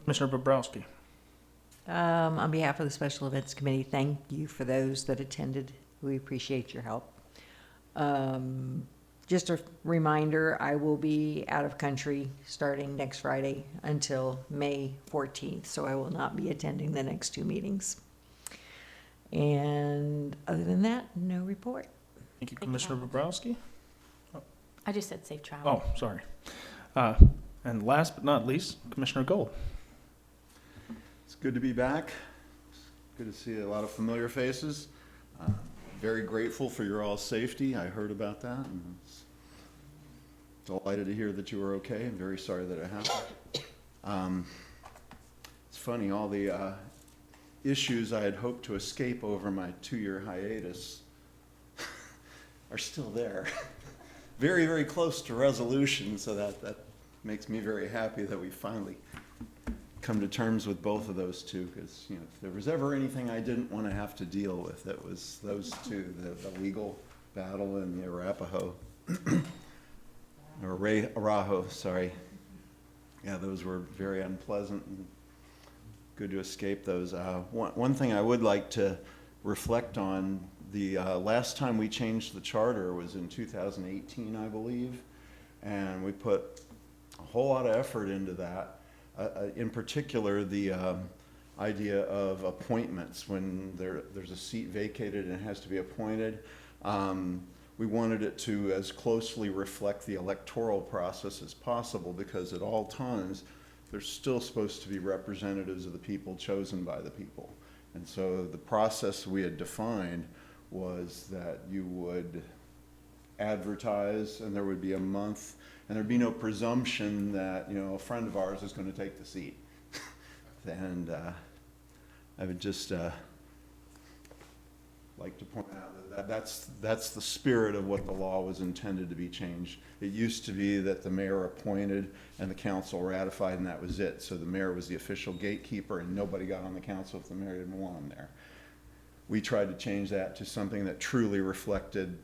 Commissioner Bobrowski. On behalf of the Special Events Committee, thank you for those that attended. We appreciate your help. Just a reminder, I will be out of country starting next Friday until May 14th, so I will not be attending the next two meetings. And other than that, no report. Thank you, Commissioner Bobrowski. I just said safe travel. Oh, sorry. And last but not least, Commissioner Gold. It's good to be back. It's good to see a lot of familiar faces. very grateful for your all's safety. I heard about that, and it's delighted to hear that you were okay. I'm very sorry that it happened. It's funny, all the issues I had hoped to escape over my 2-year hiatus are still there. Very, very close to resolution, so that makes me very happy that we finally come to terms with both of those two, because, you know, if there was ever anything I didn't want to have to deal with, it was those two, the legal battle and the Arapaho, or Araho, sorry. Yeah, those were very unpleasant, and good to escape those. One thing I would like to reflect on, the last time we changed the charter was in 2018, I believe, and we put a whole lot of effort into that. In particular, the idea of appointments, when there's a seat vacated and it has to be appointed. We wanted it to as closely reflect the electoral process as possible, because at all times, there's still supposed to be representatives of the people chosen by the people. And so the process we had defined was that you would advertise, and there would be a month, and there'd be no presumption that, you know, a friend of ours is going to take the seat. And I would just like to point out that that's the spirit of what the law was intended to be changed. It used to be that the mayor appointed and the council ratified, and that was it. So the mayor was the official gatekeeper, and nobody got on the council if the mayor didn't want him there. We tried to change that to something that truly reflected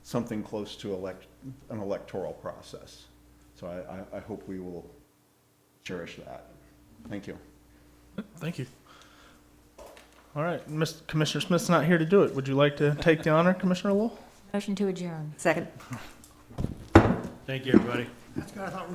something close to an electoral process. So I hope we will cherish that. Thank you. Thank you. All right, Commissioner Smith's not here to do it. Would you like to take the honor, Commissioner Lowell? Motion to adjourn. Second. Thank you, everybody. That's good. I thought we were